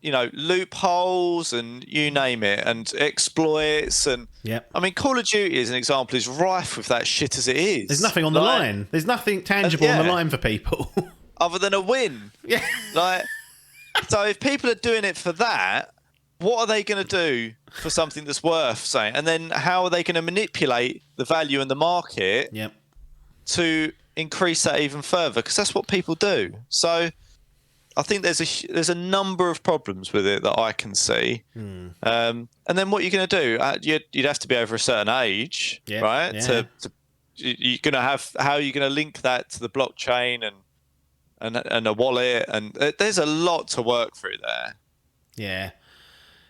you know, loopholes and you name it, and exploits. And I mean, Call of Duty, as an example, is rife with that shit as it is. There's nothing on the line. There's nothing tangible on the line for people. Other than a win. Like, so if people are doing it for that, what are they going to do for something that's worth saying? And then how are they going to manipulate the value in the market to increase that even further? Because that's what people do. So I think there's a number of problems with it that I can see. And then what you're going to do? You'd have to be over a certain age, right? You're going to have, how are you going to link that to the blockchain and a wallet? And there's a lot to work through there. Yeah.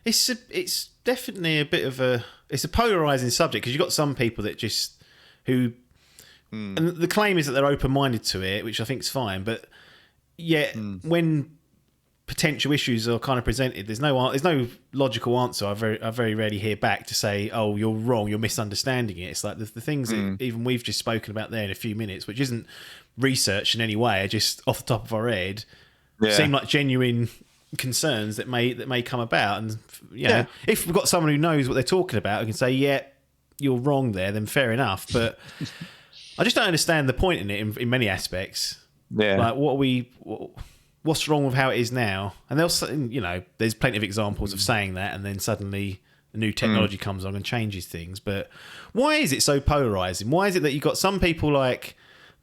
It's definitely a bit of a polarizing subject, because you've got some people that just and the claim is that they're open-minded to it, which I think is fine, but when potential issues are kind of presented, there's no logical answer. I very rarely hear back to say, oh, you're wrong, you're misunderstanding it. It's like the things that even we've just spoken about there in a few minutes, which isn't research in any way, are just off the top of our head, seem like genuine concerns that may come about. And you know, if we've got someone who knows what they're talking about and can say, you're wrong there, then fair enough. But I just don't understand the point in it in many aspects. Like, what's wrong with how it is now? And there's plenty of examples of saying that, and then suddenly a new technology comes on and changes things. But why is it so polarizing? Why is it that you've got some people like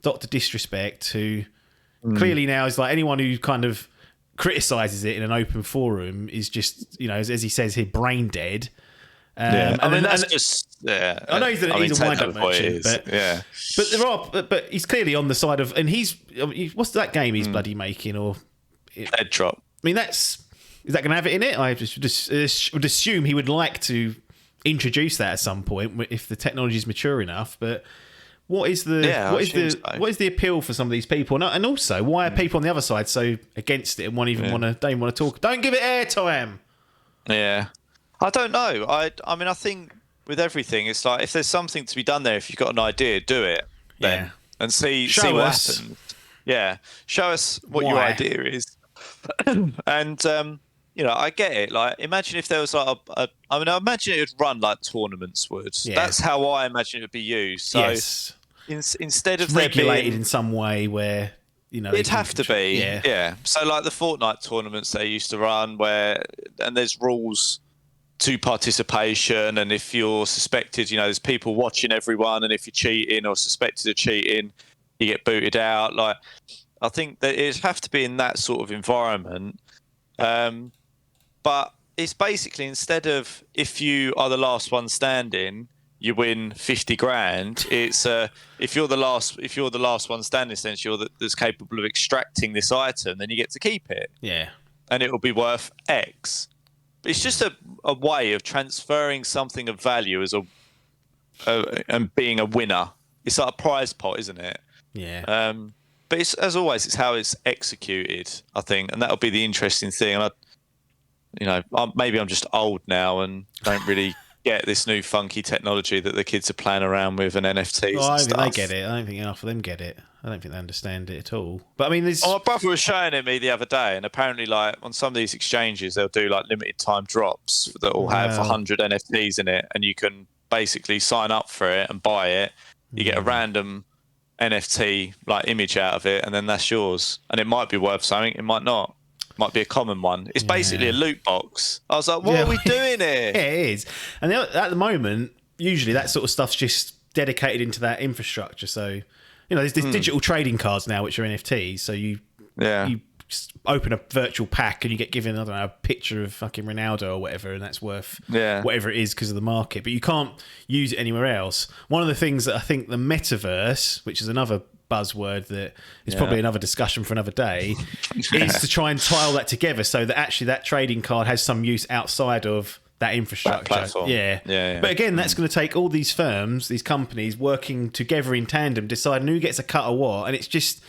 Dr. Disrespect, who clearly now is like, anyone who kind of criticizes it in an open forum is just, as he says here, brain dead. I know he's a wind-up merchant, but he's clearly on the side of, and he's what's that game he's bloody making, or Dead Drop? I mean, is that going to have it in it? I just would assume he would like to introduce that at some point if the technology is mature enough. But what is the appeal for some of these people? And also, why are people on the other side so against it and don't even want to talk? Don't give it airtime. Yeah, I don't know. I mean, I think with everything, it's like, if there's something to be done there, if you've got an idea, do it then and see what happens. Yeah, show us what your idea is. And I get it. Like, imagine if there was like I imagine it would run like tournaments would. Yeah. That's how I imagine it would be used. So instead of regulated in some way where it'd have to be. Yeah. So like the Fortnite tournaments they used to run, and there's rules to participation, and if you're suspected, there's people watching everyone, and if you're cheating or suspected of cheating, you get booted out. Like, I think that it'd have to be in that sort of environment. But it's basically, instead of, if you are the last one standing, you win 50 grand. It's if you're the last one standing, essentially, that's capable of extracting this item, then you get to keep it. Yeah, and it will be worth X. It's just a way of transferring something of value and being a winner. It's like a prize pot, isn't it? Yeah. But as always, it's how it's executed, I think, and that'll be the interesting thing. And maybe I'm just old now and don't really get this new funky technology that the kids are playing around with, and NFTs. Well, I don't think they get it. I don't think enough of them get it. I don't think they understand it at all. But I mean, my brother was showing it me the other day, and apparently, like, on some of these exchanges, they'll do like limited time drops that will have 100 NFTs in it, and you can basically sign up for it and buy it. You get a random NFT like image out of it, and then that's yours. And it might be worth something, it might not. might be a common one. It's basically a loot box. I was like, what are we doing here? Yeah, it is. And at the moment, usually that sort of stuff's just dedicated into that infrastructure. So, there's digital trading cards now, which are NFTs. So you just open a virtual pack and you get given, I don't know, a picture of fucking Ronaldo or whatever, and that's worth whatever it is because of the market. But you can't use it anywhere else. One of the things that I think the metaverse, which is another buzzword that is probably another discussion for another day, is to try and tie all that together so that actually that trading card has some use outside of that infrastructure. That platform. Yeah. But again, that's going to take all these firms, these companies working together in tandem, deciding who gets a cut of what, and it's just...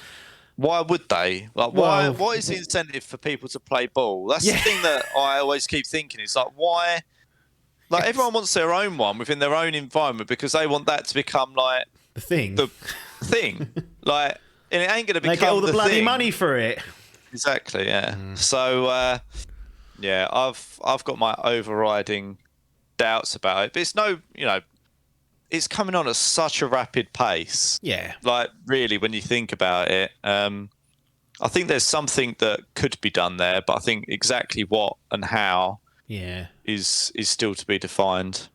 Why would they? Like, why? What is the incentive for people to play ball? That's the thing that I always keep thinking. It's like, why? Like, everyone wants their own one within their own environment because they want that to become like the thing. Like, and it ain't going to become. They get all the bloody thing. money for it. Exactly. Yeah. So, I've got my overriding doubts about it, but it's no, it's coming on at such a rapid pace. Yeah. Like, really, when you think about it, I think there's something that could be done there, but I think exactly what and how is still to be defined.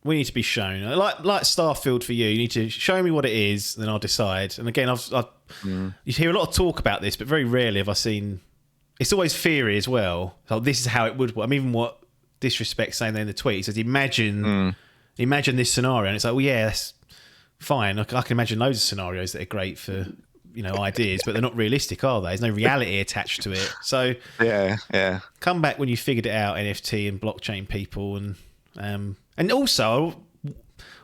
We need to be shown. Like Starfield for you need to show me what it is, then I'll decide. And again, you hear a lot of talk about this, but very rarely have I seen... It's always theory as well. So this is how it would work. I mean, even what Disrespect saying there in the tweet, he says, imagine this scenario, and it's like, well, yeah, that's fine. I can imagine loads of scenarios that are great for ideas, but they're not realistic, are they? There's no reality attached to it. So come back when you figured it out, NFT and blockchain people, and also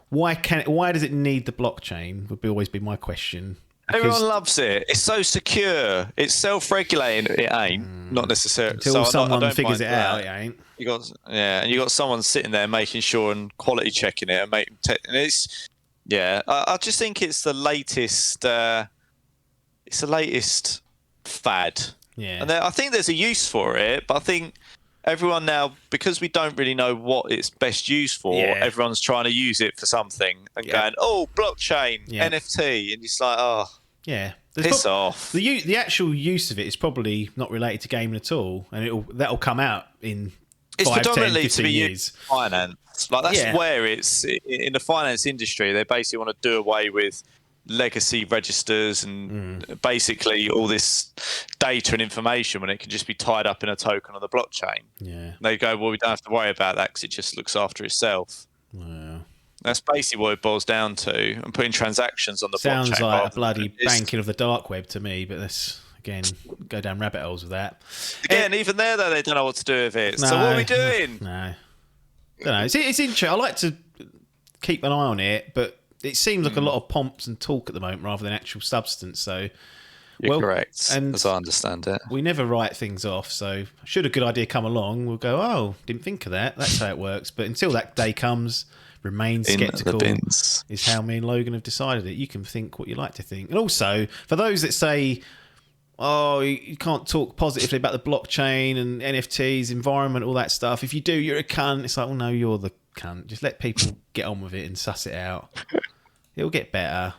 why does it need the blockchain? Would always be my question. Everyone loves it. It's so secure. It's self-regulating. It ain't. Not necessarily. Until someone figures it out, it ain't. You got someone sitting there making sure and quality checking it and making. And it's I just think it's the latest. It's the latest fad. Yeah. And I think there's a use for it, but I think everyone now, because we don't really know what it's best used for, everyone's trying to use it for something and going, oh, blockchain, NFT, and it's like, oh. Yeah, piss off. The actual use of it is probably not related to gaming at all, and that'll come out in 5, 10, 15 years. Finance, like that's where it's in the finance industry. They basically want to do away with legacy registers and basically all this data and information when it can just be tied up in a token on the blockchain. Yeah, they go, well, we don't have to worry about that because it just looks after itself. Wow. That's basically what it boils down to, and putting transactions on the blockchain. Sounds like a bloody banking of the dark web to me, but let's, again, go down rabbit holes with that. Again, even there, though, they don't know what to do with it. So what are we doing? No. Don't know. It's interesting. I like to keep an eye on it, but it seems like a lot of pomps and talk at the moment rather than actual substance. So You're correct, as I understand it. We never write things off, so should a good idea come along, we'll go, oh, didn't think of that. That's how it works. But until that day comes... Remain sceptical is how me and Logan have decided it. You can think what you like to think. And also, for those that say, oh, you can't talk positively about the blockchain and NFTs, environment, all that stuff. If you do, you're a cunt. It's like, well, no, you're the cunt. Just let people get on with it and suss it out. It'll get better.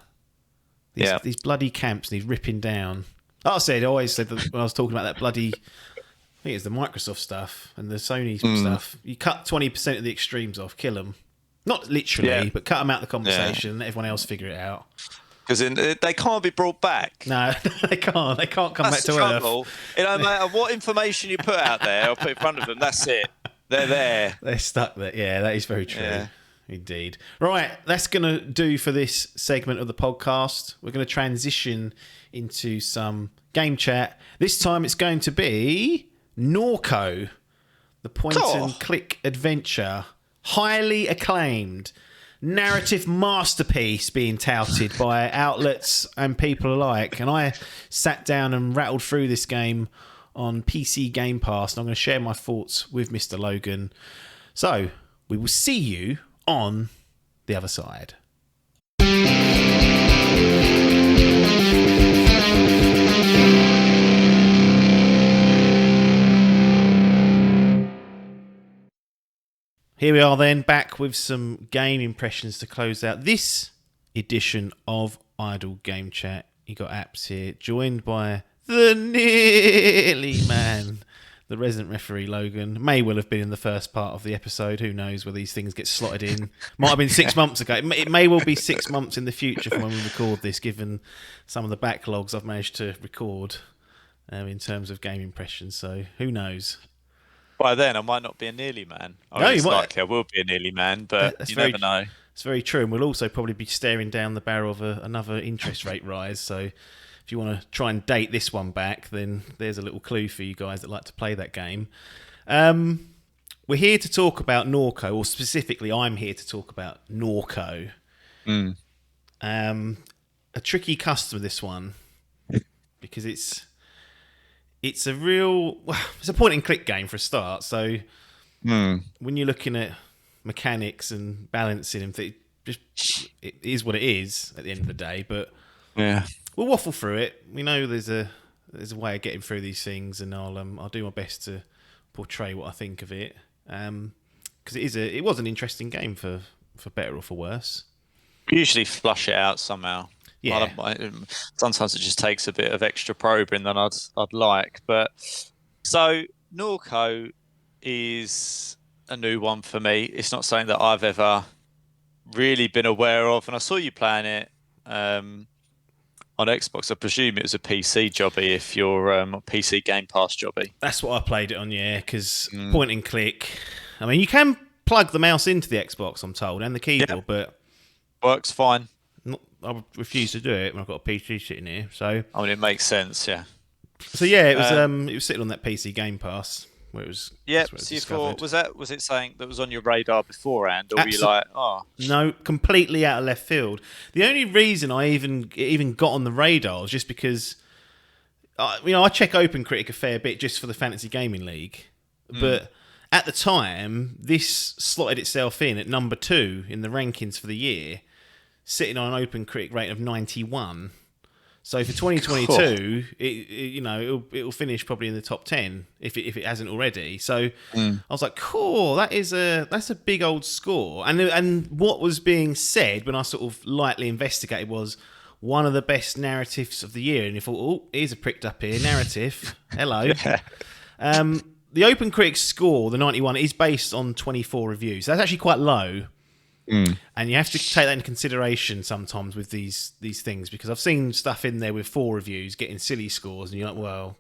These bloody camps need ripping down. I always said that when I was talking about that bloody... I think it's the Microsoft stuff and the Sony stuff. You cut 20% of the extremes off, kill them. Not literally, but cut them out of the conversation. Let everyone else figure it out. Because they can't be brought back. No, they can't. They can't come back to Earth. It don't matter what information you put out there or put in front of them. That's it. They're there. They're stuck there. Yeah, that is very true. Yeah. Indeed. Right, that's going to do for this segment of the podcast. We're going to transition into some game chat. This time it's going to be NORCO, the point-and-click adventure. Highly acclaimed narrative masterpiece being touted by outlets and people alike. And I sat down and rattled through this game on PC Game Pass, and I'm going to share my thoughts with Mr. Logan. So we will see you on the other side. Here we are then, back with some game impressions to close out this edition of Idle Game Chat. You got Apps here, joined by the Nearly Man. the resident referee, Logan, may well have been in the first part of the episode. Who knows where these things get slotted in? Might have been 6 months ago. It may well be 6 months in the future from when we record this, given some of the backlogs I've managed to record in terms of game impressions. So who knows? By then, I might not be a nearly man. No, you might. Likely I will be a nearly man, but you never know. It's very true, and we'll also probably be staring down the barrel of another interest rate rise. So if you want to try and date this one back, then there's a little clue for you guys that like to play that game. We're here to talk about NORCO, or specifically I'm here to talk about NORCO. A tricky customer, this one, because it's a real... Well, it's a point-and-click game for a start, so when you're looking at mechanics and balancing and it is what it is at the end of the day, but we'll waffle through it. We know there's a way of getting through these things, and I'll do my best to portray what I think of it, because it was an interesting game for better or for worse. We usually flush it out somehow. Yeah. Sometimes it just takes a bit of extra probing than I'd like. But so NORCO is a new one for me. It's not something that I've ever really been aware of, and I saw you playing it on Xbox. I presume it was a PC jobby if you're a PC Game Pass jobby. That's what I played it on, yeah, because point and click. I mean, you can plug the mouse into the Xbox, I'm told, and the keyboard, but works fine. I refuse to do it when I've got a PC sitting here. So I mean, it makes sense, yeah. So yeah, it was sitting on that PC Game Pass where it was. Yeah. So you thought was it something that was on your radar beforehand, or were you like, oh no, completely out of left field? The only reason I even got on the radar was just because, I check OpenCritic a fair bit just for the Fantasy Gaming League, but at the time this slotted itself in at number 2 in the rankings for the year, sitting on an OpenCritic rating of 91. So for 2022, it'll finish probably in the top 10 if it hasn't already. So I was like, cool, that's a big old score. And what was being said when I sort of lightly investigated was one of the best narratives of the year. And you thought, oh, here's a pricked up here narrative. Hello. The OpenCritic score, the 91, is based on 24 reviews. That's actually quite low. And you have to take that into consideration sometimes with these things, because I've seen stuff in there with 4 reviews getting silly scores, and you're like, well,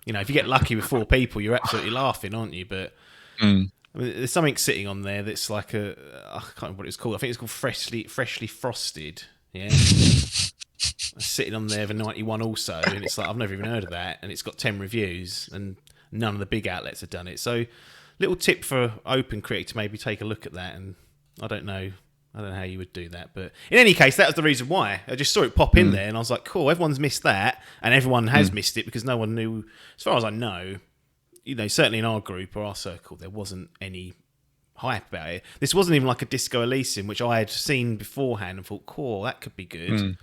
if you get lucky with 4 people, you're absolutely laughing, aren't you? But I mean, there's something sitting on there that's like I can't remember what it's called. I think it's called freshly frosted. Yeah, sitting on there for 91 also, and it's like I've never even heard of that, and it's got 10 reviews, and none of the big outlets have done it. So, little tip for OpenCritic to maybe take a look at that. And I don't know how you would do that, but in any case, that was the reason why. I just saw it pop in there, and I was like, cool, everyone's missed that, and everyone has missed it because no one knew. As far as I know, certainly in our group or our circle, there wasn't any hype about it. This wasn't even like a Disco Elysium, which I had seen beforehand and thought, cool, that could be good.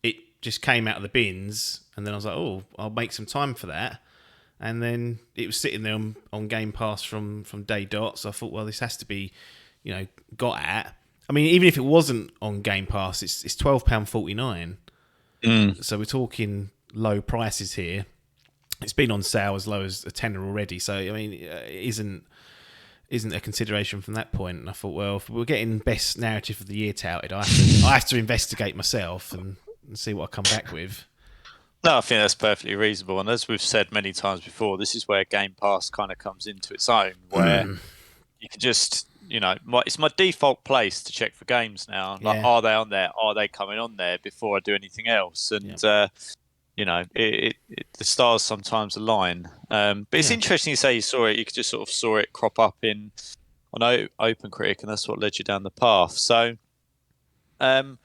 It just came out of the bins, and then I was like, oh, I'll make some time for that. And then it was sitting there on Game Pass from day dot, so I thought, well, this has to be got at. I mean, even if it wasn't on Game Pass, it's £12.49. So we're talking low prices here. It's been on sale as low as a tenner already. So I mean, it isn't a consideration from that point. And I thought, well, if we're getting best narrative of the year touted, I have to investigate myself and see what I come back with. No, I think that's perfectly reasonable. And as we've said many times before, this is where Game Pass kind of comes into its own, where you can just, it's my default place to check for games now. Like, are they on there? Are they coming on there before I do anything else? And, the stars sometimes align. But it's interesting you say you saw it. You just sort of saw it crop up on OpenCritic, and that's what led you down the path. So, have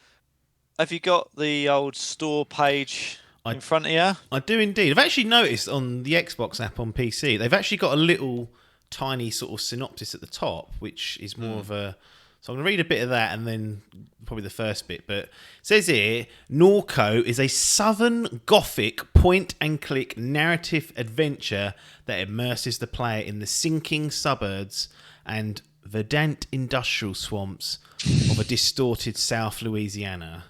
you got the old store page in front of you? I do indeed. I've actually noticed on the Xbox app on PC, they've actually got a little tiny sort of synopsis at the top, which is more of a... So I'm going to read a bit of that and then probably the first bit. But it says here, NORCO is a southern gothic point-and-click narrative adventure that immerses the player in the sinking suburbs and verdant industrial swamps of a distorted South Louisiana.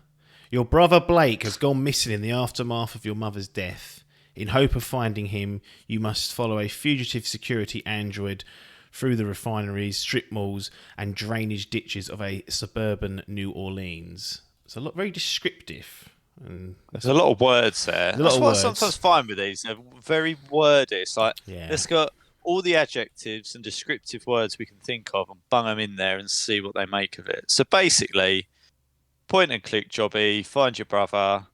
Your brother Blake has gone missing in the aftermath of your mother's death. In hope of finding him, you must follow a fugitive security android through the refineries, strip malls, and drainage ditches of a suburban New Orleans. It's a lot very descriptive. And there's a lot of words there. There's a lot That's of what words. I sometimes find with these. They're very wordy. It's like, Yeah. let's got all the adjectives and descriptive words we can think of and bung them in there and see what they make of it. So basically, point and click jobby, find your brother,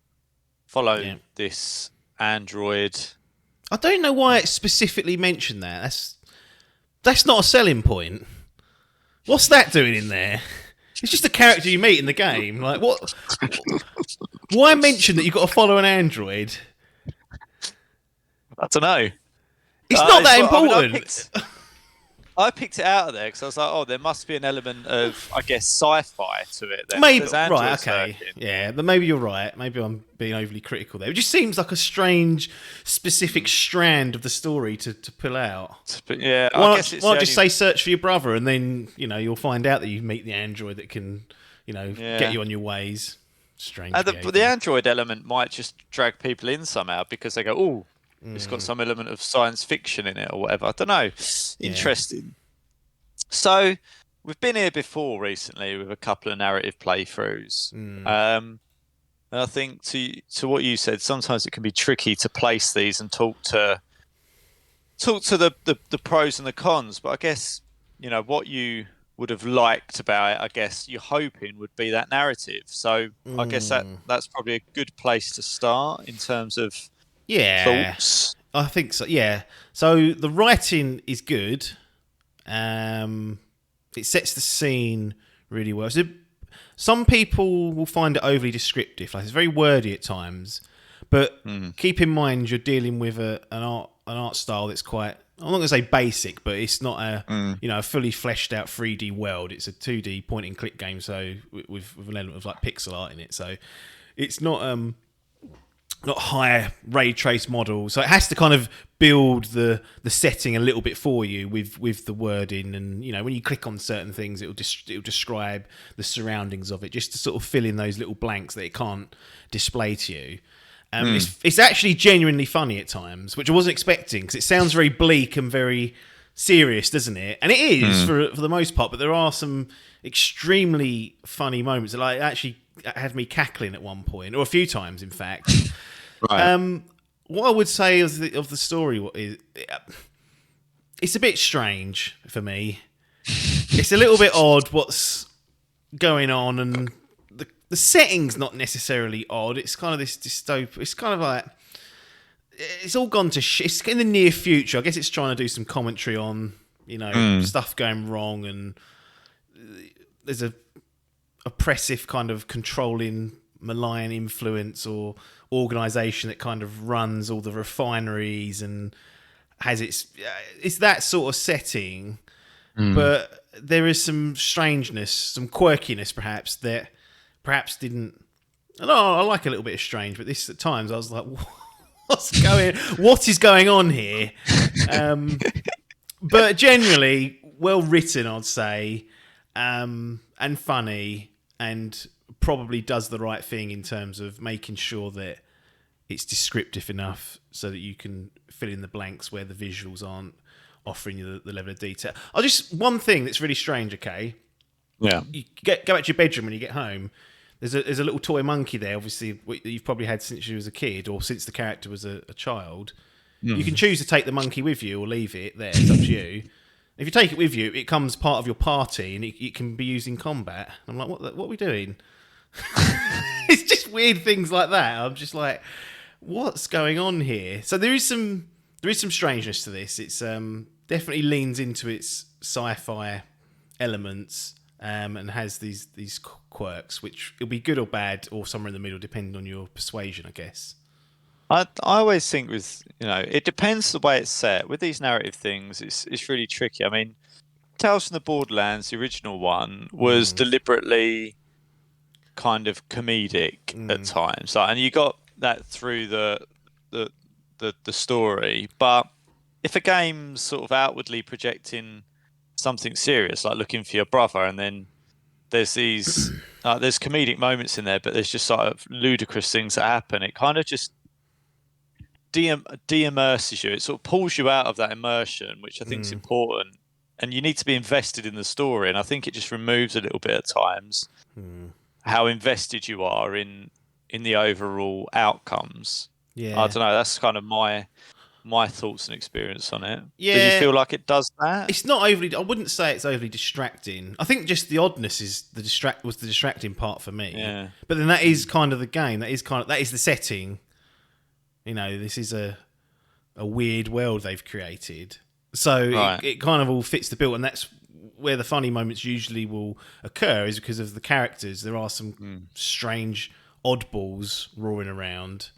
follow this android. I don't know why it specifically mentioned that. That's not a selling point. What's that doing in there? It's just a character you meet in the game. Like, what? Why mention that you've got to follow an android? I don't know. It's not that important. I mean, I picked it out of there because I was like, oh, there must be an element of, I guess, sci-fi to it. Then. Maybe, right, okay. Yeah, but maybe you're right. Maybe I'm being overly critical there. It just seems like a strange, specific strand of the story to pull out. Yeah, why not just say search for your brother, and then, you'll find out that you meet the android that can, get you on your ways. Strange. The android element might just drag people in somehow because they go, oh, it's got some element of science fiction in it or whatever. I don't know. Interesting. So we've been here before recently with a couple of narrative playthroughs. And I think to what you said, sometimes it can be tricky to place these and talk to the pros and the cons. But I guess, what you would have liked about it, I guess you're hoping would be that narrative. So I guess that's probably a good place to start in terms of thoughts. I think so. Yeah. So the writing is good. It sets the scene really well. So some people will find it overly descriptive. Like, it's very wordy at times. But keep in mind you're dealing with an art style that's quite, I'm not going to say basic, but it's not a fully fleshed out 3D world. It's a 2D point and click game, so with an element of like pixel art in it. So it's not high ray trace model, so it has to kind of build the setting a little bit for you with the wording, and when you click on certain things, it'll describe the surroundings of it, just to sort of fill in those little blanks that it can't display to you. It's actually genuinely funny at times, which I wasn't expecting, because it sounds very bleak and very serious, doesn't it? And it is for the most part, but there are some extremely funny moments that actually had me cackling at one point, or a few times, in fact. Right. What I would say of the story is, it's a bit strange for me. It's a little bit odd what's going on, and the setting's not necessarily odd. It's kind of this dystopia. It's kind of like, it's all gone to shit. It's in the near future. I guess it's trying to do some commentary on, stuff going wrong, and there's a oppressive kind of controlling, malign influence or organisation that kind of runs all the refineries and has it's that sort of setting. But there is some strangeness, some quirkiness perhaps, that perhaps didn't. I like a little bit of strange, but this at times I was like, what is going on here? But generally well written, I'd say, and funny, and probably does the right thing in terms of making sure that it's descriptive enough so that you can fill in the blanks where the visuals aren't offering you the level of detail. One thing that's really strange, okay? Yeah. You go back to your bedroom when you get home. There's a little toy monkey there, obviously, you've probably had since you was a kid, or since the character was a child. You can choose to take the monkey with you or leave it there. It's up to you. If you take it with you, it becomes part of your party, and it can be used in combat. I'm like, what are we doing? It's just weird things like that. I'm just like, what's going on here? So there is some strangeness to this. It's definitely leans into its sci-fi elements, and has these quirks, which it'll be good or bad or somewhere in the middle, depending on your persuasion, I guess. I always think with it depends the way it's set. With these narrative things, it's really tricky. I mean, Tales from the Borderlands, the original one, was deliberately kind of comedic at times, and you got that through the story. But if a game's sort of outwardly projecting something serious, like looking for your brother, and then there's these there's comedic moments in there, but there's just sort of ludicrous things that happen, it kind of just de-immerses you. It sort of pulls you out of that immersion, which I think is important. And you need to be invested in the story. And I think it just removes a little bit at times how invested you are in the overall outcomes. Yeah. I don't know. That's kind of my thoughts and experience on it. Yeah. Does you feel like it does that? It's not overly. I wouldn't say it's overly distracting. I think just the oddness is the distracting part for me. Yeah. But then that is kind of the game. That is the setting. You know, this is a weird world they've created. So it kind of all fits the bill, and that's where the funny moments usually will occur, is because of the characters. There are some strange oddballs roaring around.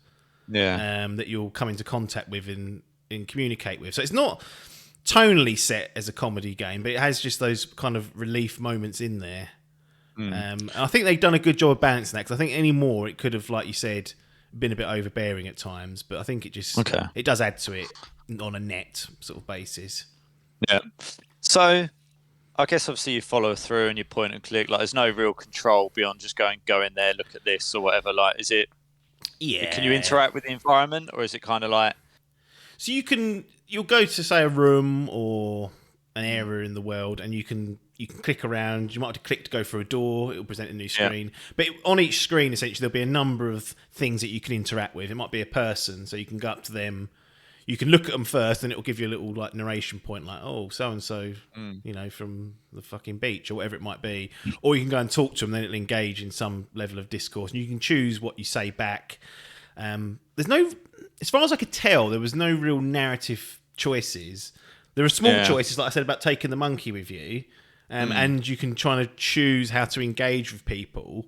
Yeah. That you'll come into contact with and communicate with. So it's not tonally set as a comedy game, but it has just those kind of relief moments in there. And I think they've done a good job of balancing that, because I think any more it could have, like you said, been a bit overbearing at times. But I think it just it does add to it on a net sort of basis. Yeah. So I guess obviously you follow through and you point and click. Like, there's no real control beyond just go in there, look at this or whatever. Like, is it? Yeah. Can you interact with the environment, or is it kind of like? So you'll go to, say, a room or an area in the world, and you can click around. You might have to click to go through a door. It'll present a new screen. Yeah. But on each screen, essentially, there'll be a number of things that you can interact with. It might be a person, so you can go up to them. You can look at them first, and it'll give you a little like narration point, like, oh, so and so, you know, from the fucking beach or whatever it might be. Or you can go and talk to them, then it'll engage in some level of discourse, and you can choose what you say back. There's no, as far as I could tell, there was no real narrative choices. There are small choices, like I said, about taking the monkey with you, and you can try to choose how to engage with people.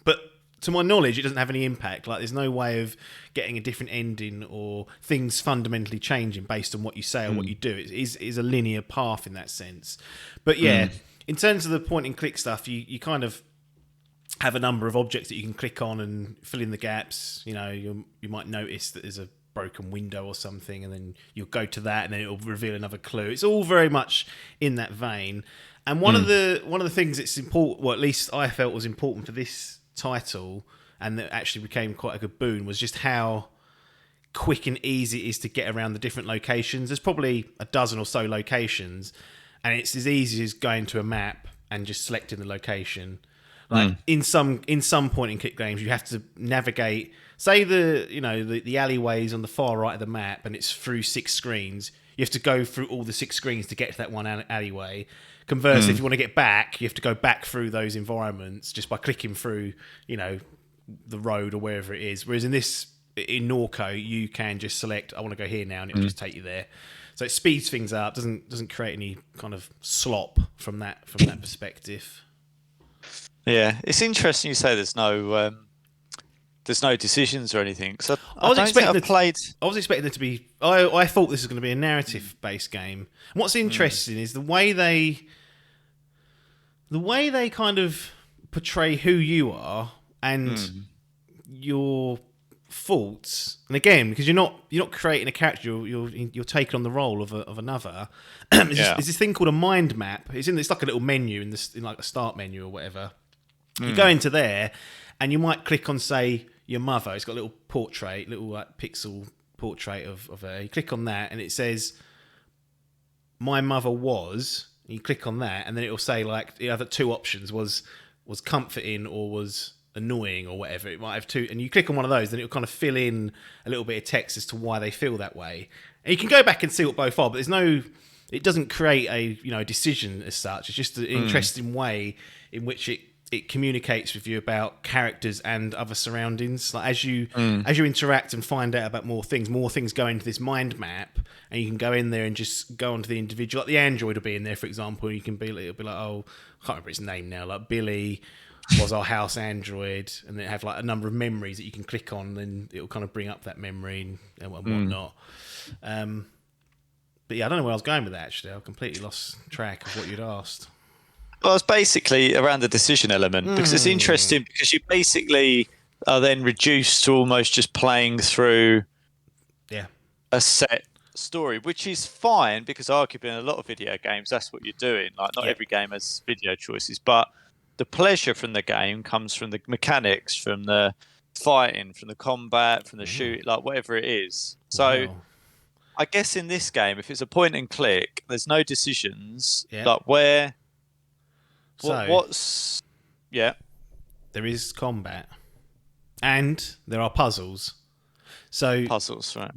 But to my knowledge, it doesn't have any impact. Like, there's no way of getting a different ending or things fundamentally changing based on what you say or what you do. It is a linear path in that sense. But yeah, in terms of the point and click stuff, you kind of have a number of objects that you can click on and fill in the gaps. You know, you might notice that there's a broken window or something, and then you'll go to that, and then it'll reveal another clue. It's all very much in that vein. And one of the things that's important, well, at least I felt was important for this title, and that actually became quite a good boon, was just how quick and easy it is to get around the different locations. There's probably a dozen or so locations, and it's as easy as going to a map and just selecting the location. Like in some point and click games, you have to navigate, say the alleyways on the far right of the map, and it's through 6 screens. You have to go through all the 6 screens to get to that one alleyway. Conversely, if you want to get back, you have to go back through those environments just by clicking through, you know, the road or wherever it is. Whereas in NORCO, you can just select, I want to go here now, and it'll just take you there. So it speeds things up, doesn't create any kind of slop from that perspective. Yeah, it's interesting you say there's no decisions or anything. So I was expecting there to be. I thought this was going to be a narrative-based game. And what's interesting is the way they kind of portray who you are and your faults. And again, because you're not creating a character, you're taking on the role of another. There's this thing called a mind map. It's like a little menu in like a start menu or whatever. You go into there, and you might click on, say, your mother. It's got a little portrait, little like pixel portrait of her. You click on that, and it says, "My mother was." You click on that, and then it'll say like the other 2 options was comforting or was annoying or whatever. It might have 2, and you click on one of those, then it'll kind of fill in a little bit of text as to why they feel that way. And you can go back and see what both are, but it doesn't create a decision as such. It's just an interesting way in which it communicates with you about characters and other surroundings. Like as you interact and find out about more things go into this mind map, and you can go in there and just go onto the individual. Like the android will be in there, for example. You can it'll be like, oh, I can't remember its name now. Like Billy was our house android, and then have like a number of memories that you can click on, and it'll kind of bring up that memory and whatnot. But yeah, I don't know where I was going with that. Actually, I completely lost track of what you'd asked. Well, it's basically around the decision element, because it's interesting because you basically are then reduced to almost just playing through a set story, which is fine because arguably in a lot of video games, that's what you're doing. Like not every game has video choices, but the pleasure from the game comes from the mechanics, from the fighting, from the combat, from the shoot, like whatever it is. So Wow. I guess in this game, if it's a point and click, there's no decisions. Yeah. Like where, So what's, yeah, there is combat, and there are puzzles. So puzzles, right?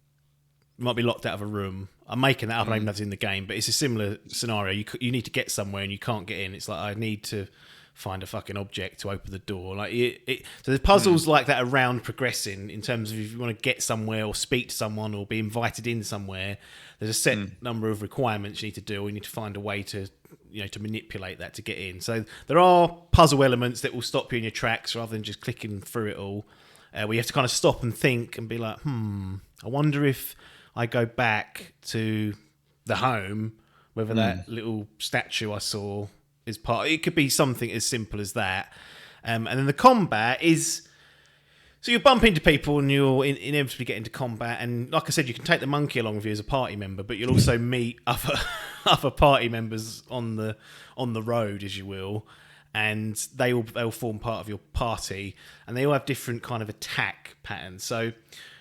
you might be locked out of a room. I'm making that up. I don't even know if it's in the game, but it's a similar scenario. You need to get somewhere and you can't get in. It's like, I need to find a fucking object to open the door. Like so there's puzzles like that around progressing in terms of if you want to get somewhere or speak to someone or be invited in somewhere. There's a set number of requirements you need to do, or you need to find a way to to manipulate that to get in. So there are puzzle elements that will stop you in your tracks rather than just clicking through it all. Where you have to kind of stop and think and be like, I wonder if I go back to the home, whether that little statue I saw is part. It could be something as simple as that. And then the combat is, so you bump into people and you'll inevitably get into combat. And like I said, you can take the monkey along with you as a party member, but you'll also meet other party members on the road, as you will. And they'll form part of your party, and they all have different kind of attack patterns. So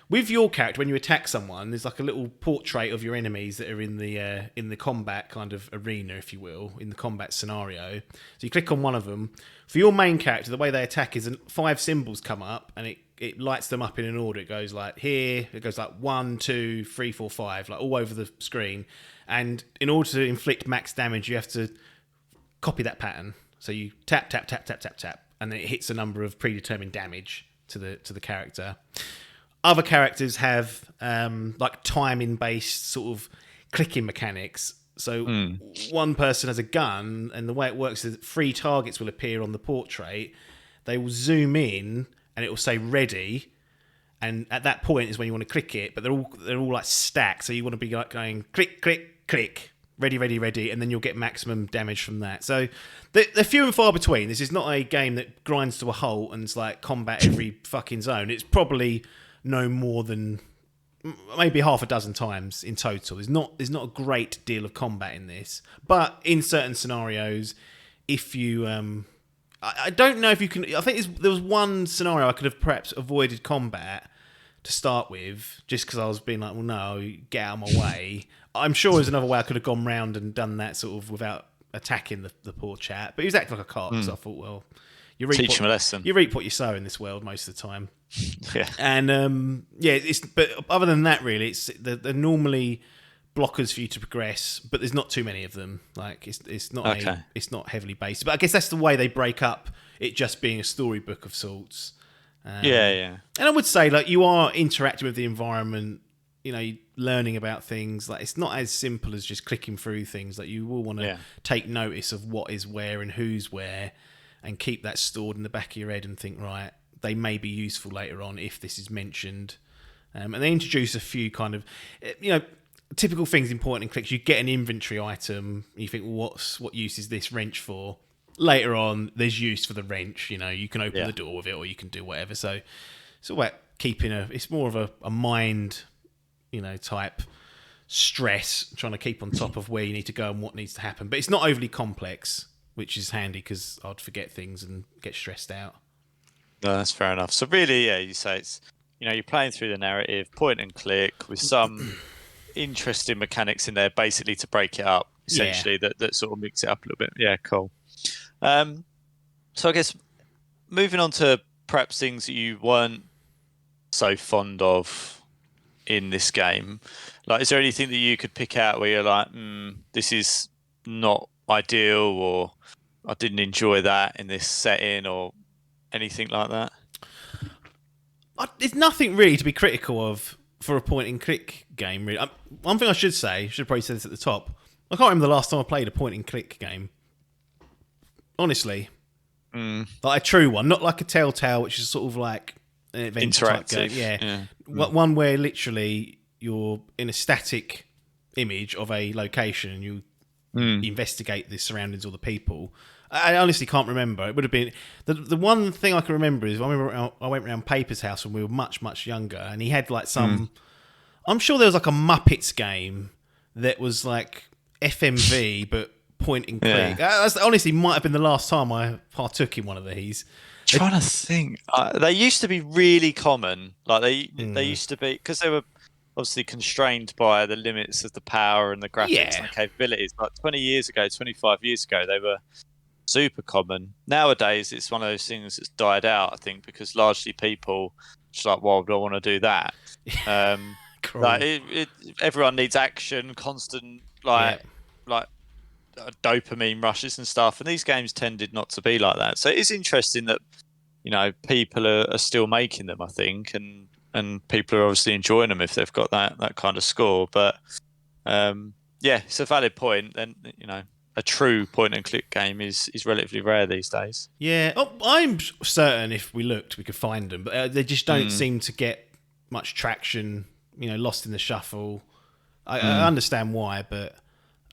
with your character, when you attack someone, there's like a little portrait of your enemies that are in the combat kind of arena, if you will, in the combat scenario. So you click on one of them. For your main character, the way they attack is 5 symbols come up, and it lights them up in an order. It goes like here, it goes like 1, 2, 3, 4, 5, like all over the screen. And in order to inflict max damage, you have to copy that pattern. So you tap, tap, tap, tap, tap, tap, and then it hits a number of predetermined damage to the character. Other characters have like timing-based sort of clicking mechanics. So one person has a gun, and the way it works is 3 targets will appear on the portrait. They will zoom in, and it will say ready. And at that point is when you want to click it, but they're all like stacked. So you want to be like going click, click, click. Ready, ready, ready, and then you'll get maximum damage from that. So they're few and far between. This is not a game that grinds to a halt and it's like combat every fucking zone. It's probably no more than maybe half a dozen times in total. There's not a great deal of combat in this, but in certain scenarios, if you I don't know if you can. I think there was one scenario I could have perhaps avoided combat to start with, just because I was being like, well, no, get out of my way. I'm sure there's another way I could have gone round and done that sort of without attacking the poor chap. But he was acting like a cop, so I thought, well, Teach him a lesson. You reap what you sow in this world most of the time. Yeah. And but other than that, really, they're normally blockers for you to progress, but there's not too many of them. Like it's not it's not heavily based. But I guess that's the way they break up it just being a storybook of sorts. Yeah. And I would say, like, you are interacting with the environment, learning about things. Like, it's not as simple as just clicking through things. Like, you will want to take notice of what is where and who's where, and keep that stored in the back of your head and think, right, they may be useful later on if this is mentioned. And they introduce a few kind of, typical things in point and clicks. You get an inventory item, and you think, well, what use is this wrench for? Later on, there's use for the wrench. You can open the door with it, or you can do whatever. So it's all about keeping it's more of a mind, type stress, trying to keep on top of where you need to go and what needs to happen. But it's not overly complex, which is handy because I'd forget things and get stressed out. No, that's fair enough. So really, you say it's, you're playing through the narrative, point and click, with some interesting mechanics in there, basically to break it up, essentially, that sort of mix it up a little bit. Yeah, cool. So I guess moving on to perhaps things that you weren't so fond of in this game, like, is there anything that you could pick out where you're like, this is not ideal, or I didn't enjoy that in this setting, or anything like that? There's nothing really to be critical of for a point and click game, really. One thing I should say, should have probably said this at the top, I can't remember the last time I played a point and click game. Honestly, like a true one, not like a Telltale, which is sort of like an adventure type game. Yeah. One where literally you're in a static image of a location and you investigate the surroundings or the people. I honestly can't remember. It would have been the one thing I can remember is I remember I went around Paper's house when we were much, much younger, and he had like some. I'm sure there was like a Muppets game that was like FMV, but point and click. That honestly might have been the last time I partook in one of these. Trying to think. They used to be really common. Like they used to be, because they were obviously constrained by the limits of the power and the graphics and the capabilities. Like 20 years ago, 25 years ago, they were super common. Nowadays, it's one of those things that's died out, I think, because largely people just like, well, do I want to do that? Like everyone needs action, constant like dopamine rushes and stuff, and these games tended not to be like that. So it's interesting that people are still making them, I think, and people are obviously enjoying them if they've got that kind of score. But it's a valid point. Then a true point and click game is relatively rare these days. Yeah, I'm certain if we looked, we could find them, but they just don't seem to get much traction. Lost in the shuffle. I understand why, but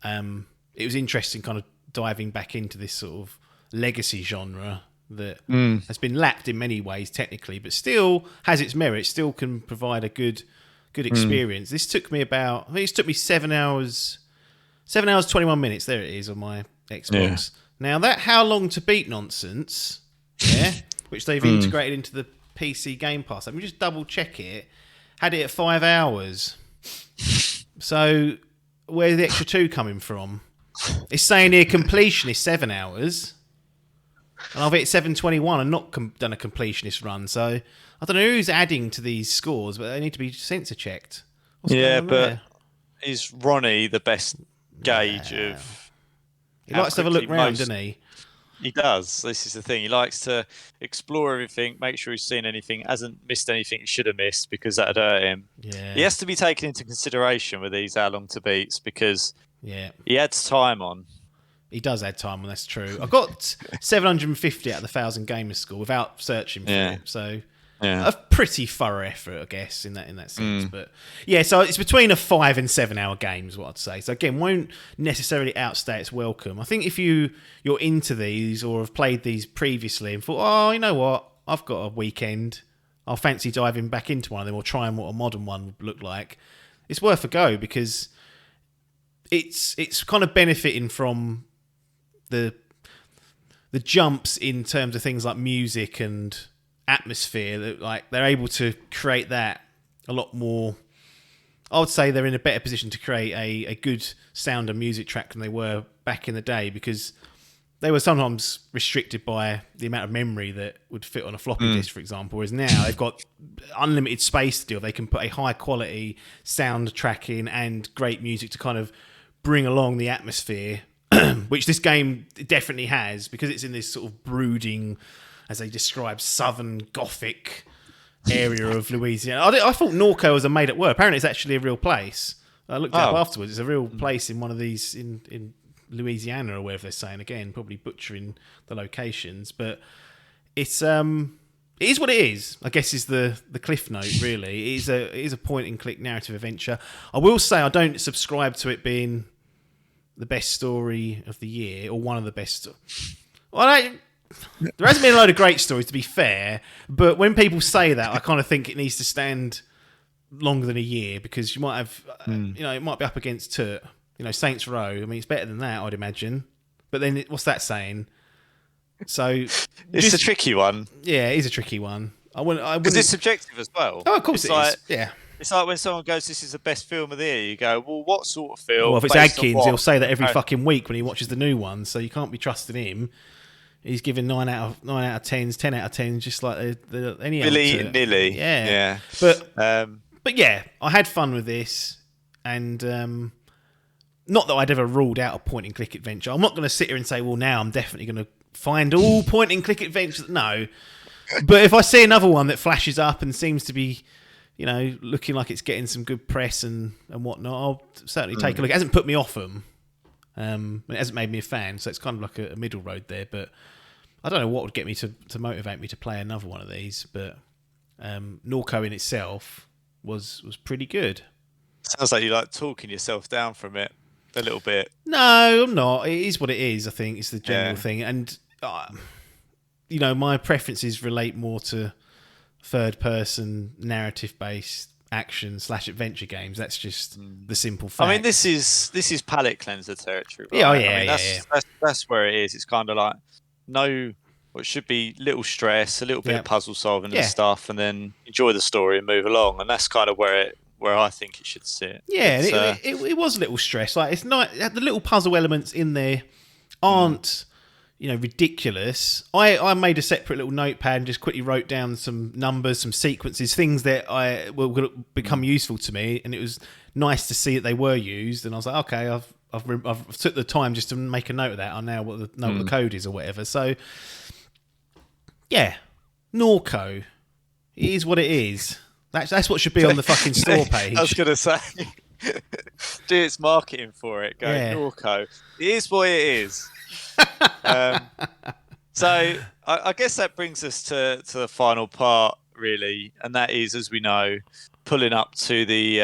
it was interesting, kind of diving back into this sort of legacy genre that has been lapped in many ways technically, but still has its merits. Still can provide a good experience. This took me I think it took me 7 hours. 7 hours, 21 minutes. There it is on my Xbox. Now, that how long to beat nonsense, which they've integrated into the PC Game Pass. Let me just double check it. Had it at 5 hours. So, where's the extra 2 coming from? It's saying here completion is 7 hours. And I've hit 7:21 and not done a completionist run. So, I don't know who's adding to these scores, but they need to be sensor checked. What's going on there? Is Ronnie the best gauge of... He likes to have a look round, doesn't he? He does. This is the thing. He likes to explore everything, make sure he's seen anything, hasn't missed anything he should have missed, because that'd hurt him. Yeah. He has to be taken into consideration with these how long to beats, because he adds time on. He does add time on, that's true. I got 750 out of the 1,000 gamer score without searching for it. So a pretty thorough effort, I guess, in that sense. But so it's between a 5 and 7 hour game is what I'd say. So again, won't necessarily outstay its welcome. I think if you're into these or have played these previously and thought, oh, you know what, I've got a weekend, I'll fancy diving back into one of them or trying what a modern one would look like, it's worth a go, because it's kind of benefiting from the jumps in terms of things like music and atmosphere. That like they're able to create that a lot more. I would say they're in a better position to create a good sound and music track than they were back in the day, because they were sometimes restricted by the amount of memory that would fit on a floppy disk, for example, whereas now they've got unlimited space to deal. They can put a high quality sound track in and great music to kind of bring along the atmosphere, which this game definitely has, because it's in this sort of brooding, as they describe, southern gothic area of Louisiana. I thought Norco was a made-up word. Apparently it's actually a real place. I looked it up afterwards. It's a real place in one of these, in Louisiana or wherever they're saying. Again, probably butchering the locations. But it is what it is, I guess, is the cliff note, really. It is a point-and-click narrative adventure. I will say I don't subscribe to it being the best story of the year or one of the best. Well, there hasn't been a load of great stories, to be fair, but when people say that, I kind of think it needs to stand longer than a year, because you might have, it might be up against Saints Row. I mean, it's better than that, I'd imagine. But then, what's that saying? So it's a tricky one. Yeah, it is a tricky one. Because it's subjective as well. Oh, of course it is. Yeah. It's like when someone goes, "This is the best film of the year." You go, "Well, what sort of film?" Well, if it's Adkins, he'll say that every fucking week when he watches the new one. So you can't be trusting him. He's giving 9 out of 10s, 10 out of 10s, just like any Billy other. and Nilly. Yeah. But yeah, I had fun with this, and not that I'd ever ruled out a point-and-click adventure. I'm not going to sit here and say, well, now I'm definitely going to find all point-and-click adventures. No. But if I see another one that flashes up and seems to be, looking like it's getting some good press and whatnot, I'll certainly take a look. It hasn't put me off them. It hasn't made me a fan, so it's kind of like a middle road there. But I don't know what would get me to motivate me to play another one of these. But Norco in itself was pretty good. Sounds like you like talking yourself down from it a little bit. No, I'm not. It is what it is, I think. It's the general thing. And, my preferences relate more to third-person, narrative-based action/adventure games. That's just the simple fact. I mean, this is palate cleanser territory, right? Yeah, that's where it is. It's kind of like no what should be little stress, a little bit Yeah. of puzzle solving Yeah. and stuff, and then enjoy the story and move along. And that's kind of where I think it should sit. Yeah, It's, it was a little stress. Like it's not the little puzzle elements in there aren't ridiculous. I made a separate little notepad and just quickly wrote down some numbers, some sequences, things that I will become useful to me, and it was nice to see that they were used. And I was like, okay, I've took the time just to make a note of that. I now know what the code is or whatever. So yeah, Norco, it is what it is. That's what should be on the fucking store page. I was going to say, do its marketing for it. Go, Norco. It is what it is. So I guess that brings us to the final part, really, and that is, as we know, pulling up to the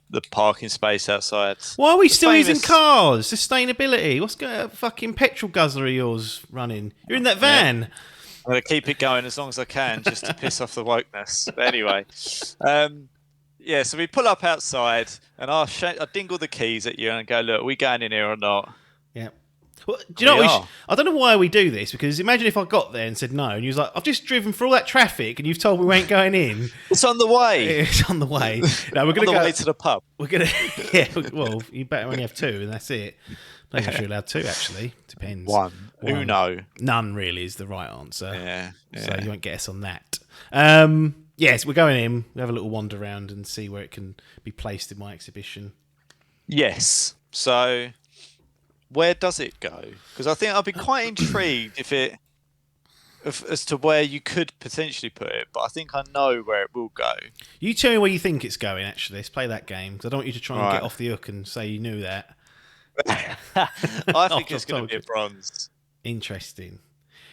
the parking space outside. Why are we still using cars? Sustainability. What's going fucking petrol guzzler of yours running? You're in that van. Yeah. I'm going to keep it going as long as I can, just to piss off the wokeness. But anyway, so we pull up outside, and I dingle the keys at you and go, look, are we going in here or not? Yeah. Well, do you know what I don't know why we do this, because imagine if I got there and said no, and you was like, I've just driven through all that traffic, and you've told me we ain't going in. It's on the way. It's on the way. No, we're going to go to the pub. We're going to, well, you better only have 2, and that's it. I don't think you're allowed 2, actually. Depends. One. Uno. None, really, is the right answer. Yeah. So you won't get us on that. Yes, we're going in. We have a little wander around and see where it can be placed in my exhibition. Yes. So where does it go? Because I think I'd be quite intrigued as to where you could potentially put it, but I think I know where it will go. You tell me where you think it's going, actually. Let's play that game, because I don't want you to try and get off the hook and say you knew that. I think it's going to be a bronze. Interesting.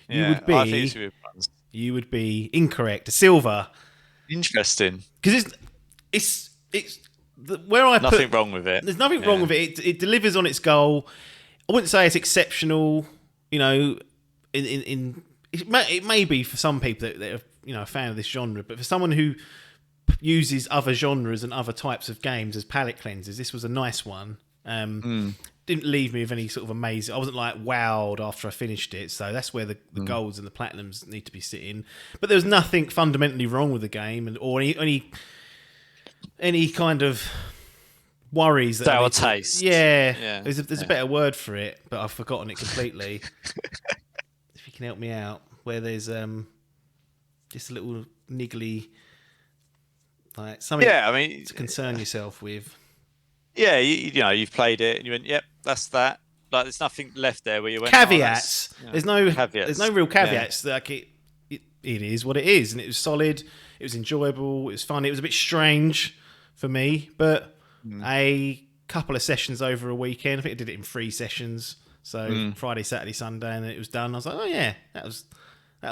Yeah, I think it's going to be a bronze. You would be incorrect. A silver. Interesting. Because it's where I nothing wrong with it. There's nothing wrong with it. It delivers on its goal. I wouldn't say it's exceptional. It may be for some people that are a fan of this genre, but for someone who uses other genres and other types of games as palate cleansers, this was a nice one. Didn't leave me with any sort of amazing. I wasn't like wowed after I finished it, so that's where the golds and the platinums need to be sitting. But there was nothing fundamentally wrong with the game, or any kind of worries that sour taste. Yeah. There's a better word for it, but I've forgotten it completely. If you can help me out, where there's just a little niggly, like something to concern yourself with. Yeah, you've played it and you went, yep, that's that. Like, there's nothing left there where you went. Caveats. There's no caveats. There's no real caveats. Like it is what it is, and it was solid. It was enjoyable. It was fun. It was a bit strange for me, but a couple of sessions over a weekend. I think I did it in 3 sessions. So Friday, Saturday, Sunday, and then it was done. I was like, oh yeah, that was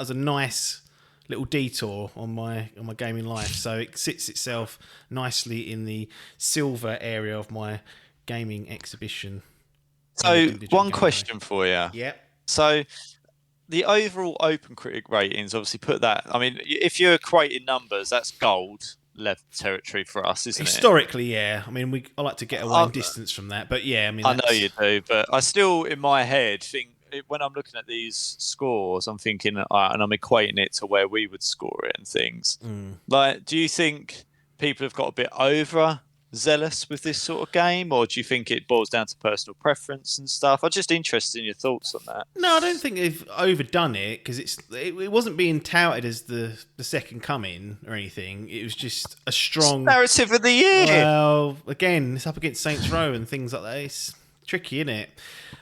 a nice little detour on my gaming life. So it sits itself nicely in the silver area of my gaming exhibition. So one question for you. Yeah. So the overall Open Critic ratings, obviously put that. I mean, if you're creating numbers, that's gold level territory for us, isn't it? Historically, yeah. I mean, I like to get away in distance from that, but yeah, I mean, I know you do, but I still, in my head, think when I'm looking at these scores, I'm thinking, and I'm equating it to where we would score it and things. Like, do you think people have got a bit over zealous with this sort of game, or do you think it boils down to personal preference and stuff? I'm just interested in your thoughts on that. No, I don't think they've overdone it, because it wasn't being touted as the second coming or anything. It was just a strong narrative of the year. Well, again, it's up against Saints Row and things like that. It's tricky, isn't it?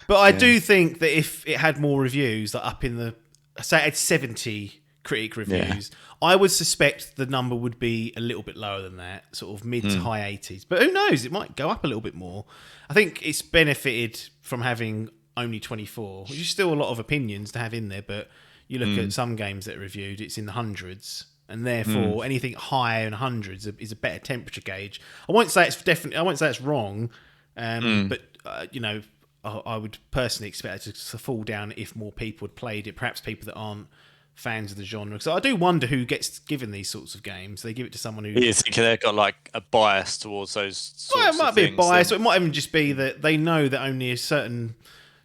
But I do think that if it had more reviews, like up in the, say it had 70 critic reviews, I would suspect the number would be a little bit lower than that, sort of mid to high 80s. But who knows? It might go up a little bit more. I think it's benefited from having only 24, which is still a lot of opinions to have in there. But you look at some games that are reviewed, it's in the hundreds. And therefore, anything higher in hundreds is a better temperature gauge. I won't say it's wrong, but I would personally expect it to fall down if more people had played it. Perhaps people that aren't fans of the genre. So I do wonder who gets given these sorts of games. They give it to someone who... You think they've got like a bias towards those sorts of things? It might be a bias, or it might even just be that they know that only a certain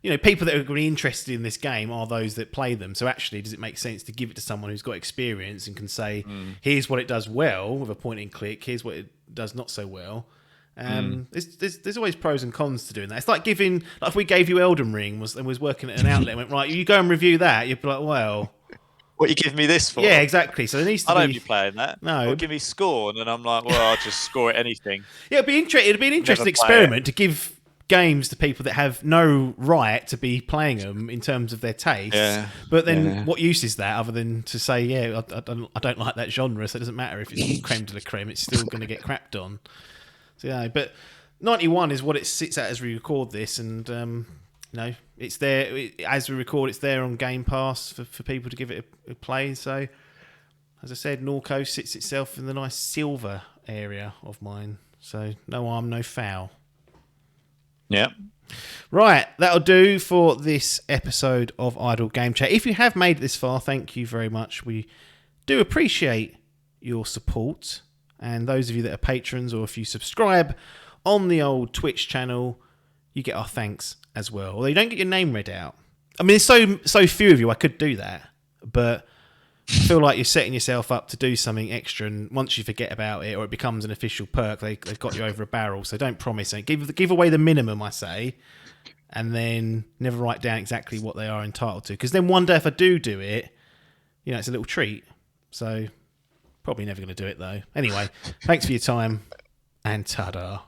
people that are going to be interested in this game are those that play them. So actually, does it make sense to give it to someone who's got experience and can say, here's what it does well with a point and click, here's what it does not so well. There's always pros and cons to doing that. It's like if we gave you Elden Ring and was working at an outlet and went, right, you go and review that, you'd be like, well, what you give me this for? Yeah, exactly. So there needs to I don't be playing that. No. Or give me Scorn, and I'm like, well, I'll just score at anything. Yeah, it'd be an interesting experiment to give games to people that have no right to be playing them in terms of their tastes. Yeah. But then what use is that other than to say, I don't like that genre, so it doesn't matter if it's creme de la creme, it's still going to get crapped on. So yeah, but 91 is what it sits at as we record this, and it's there as we record. It's there on Game Pass for people to give it a play. So, as I said, Norco sits itself in the nice silver area of mine. So no harm, no foul. Yeah. Right, that'll do for this episode of Idle Game Chat. If you have made it this far, thank you very much. We do appreciate your support. And those of you that are patrons, or if you subscribe on the old Twitch channel, you get our thanks as well. Although you don't get your name read out. I mean, there's so few of you, I could do that. But I feel like you're setting yourself up to do something extra, and once you forget about it or it becomes an official perk, they've got you over a barrel. So don't promise it. Give away the minimum, I say, and then never write down exactly what they are entitled to. Because then one day if I do it, it's a little treat. So probably never going to do it, though. Anyway, thanks for your time, and ta-da.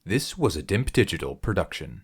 This was a Dimp Digital production.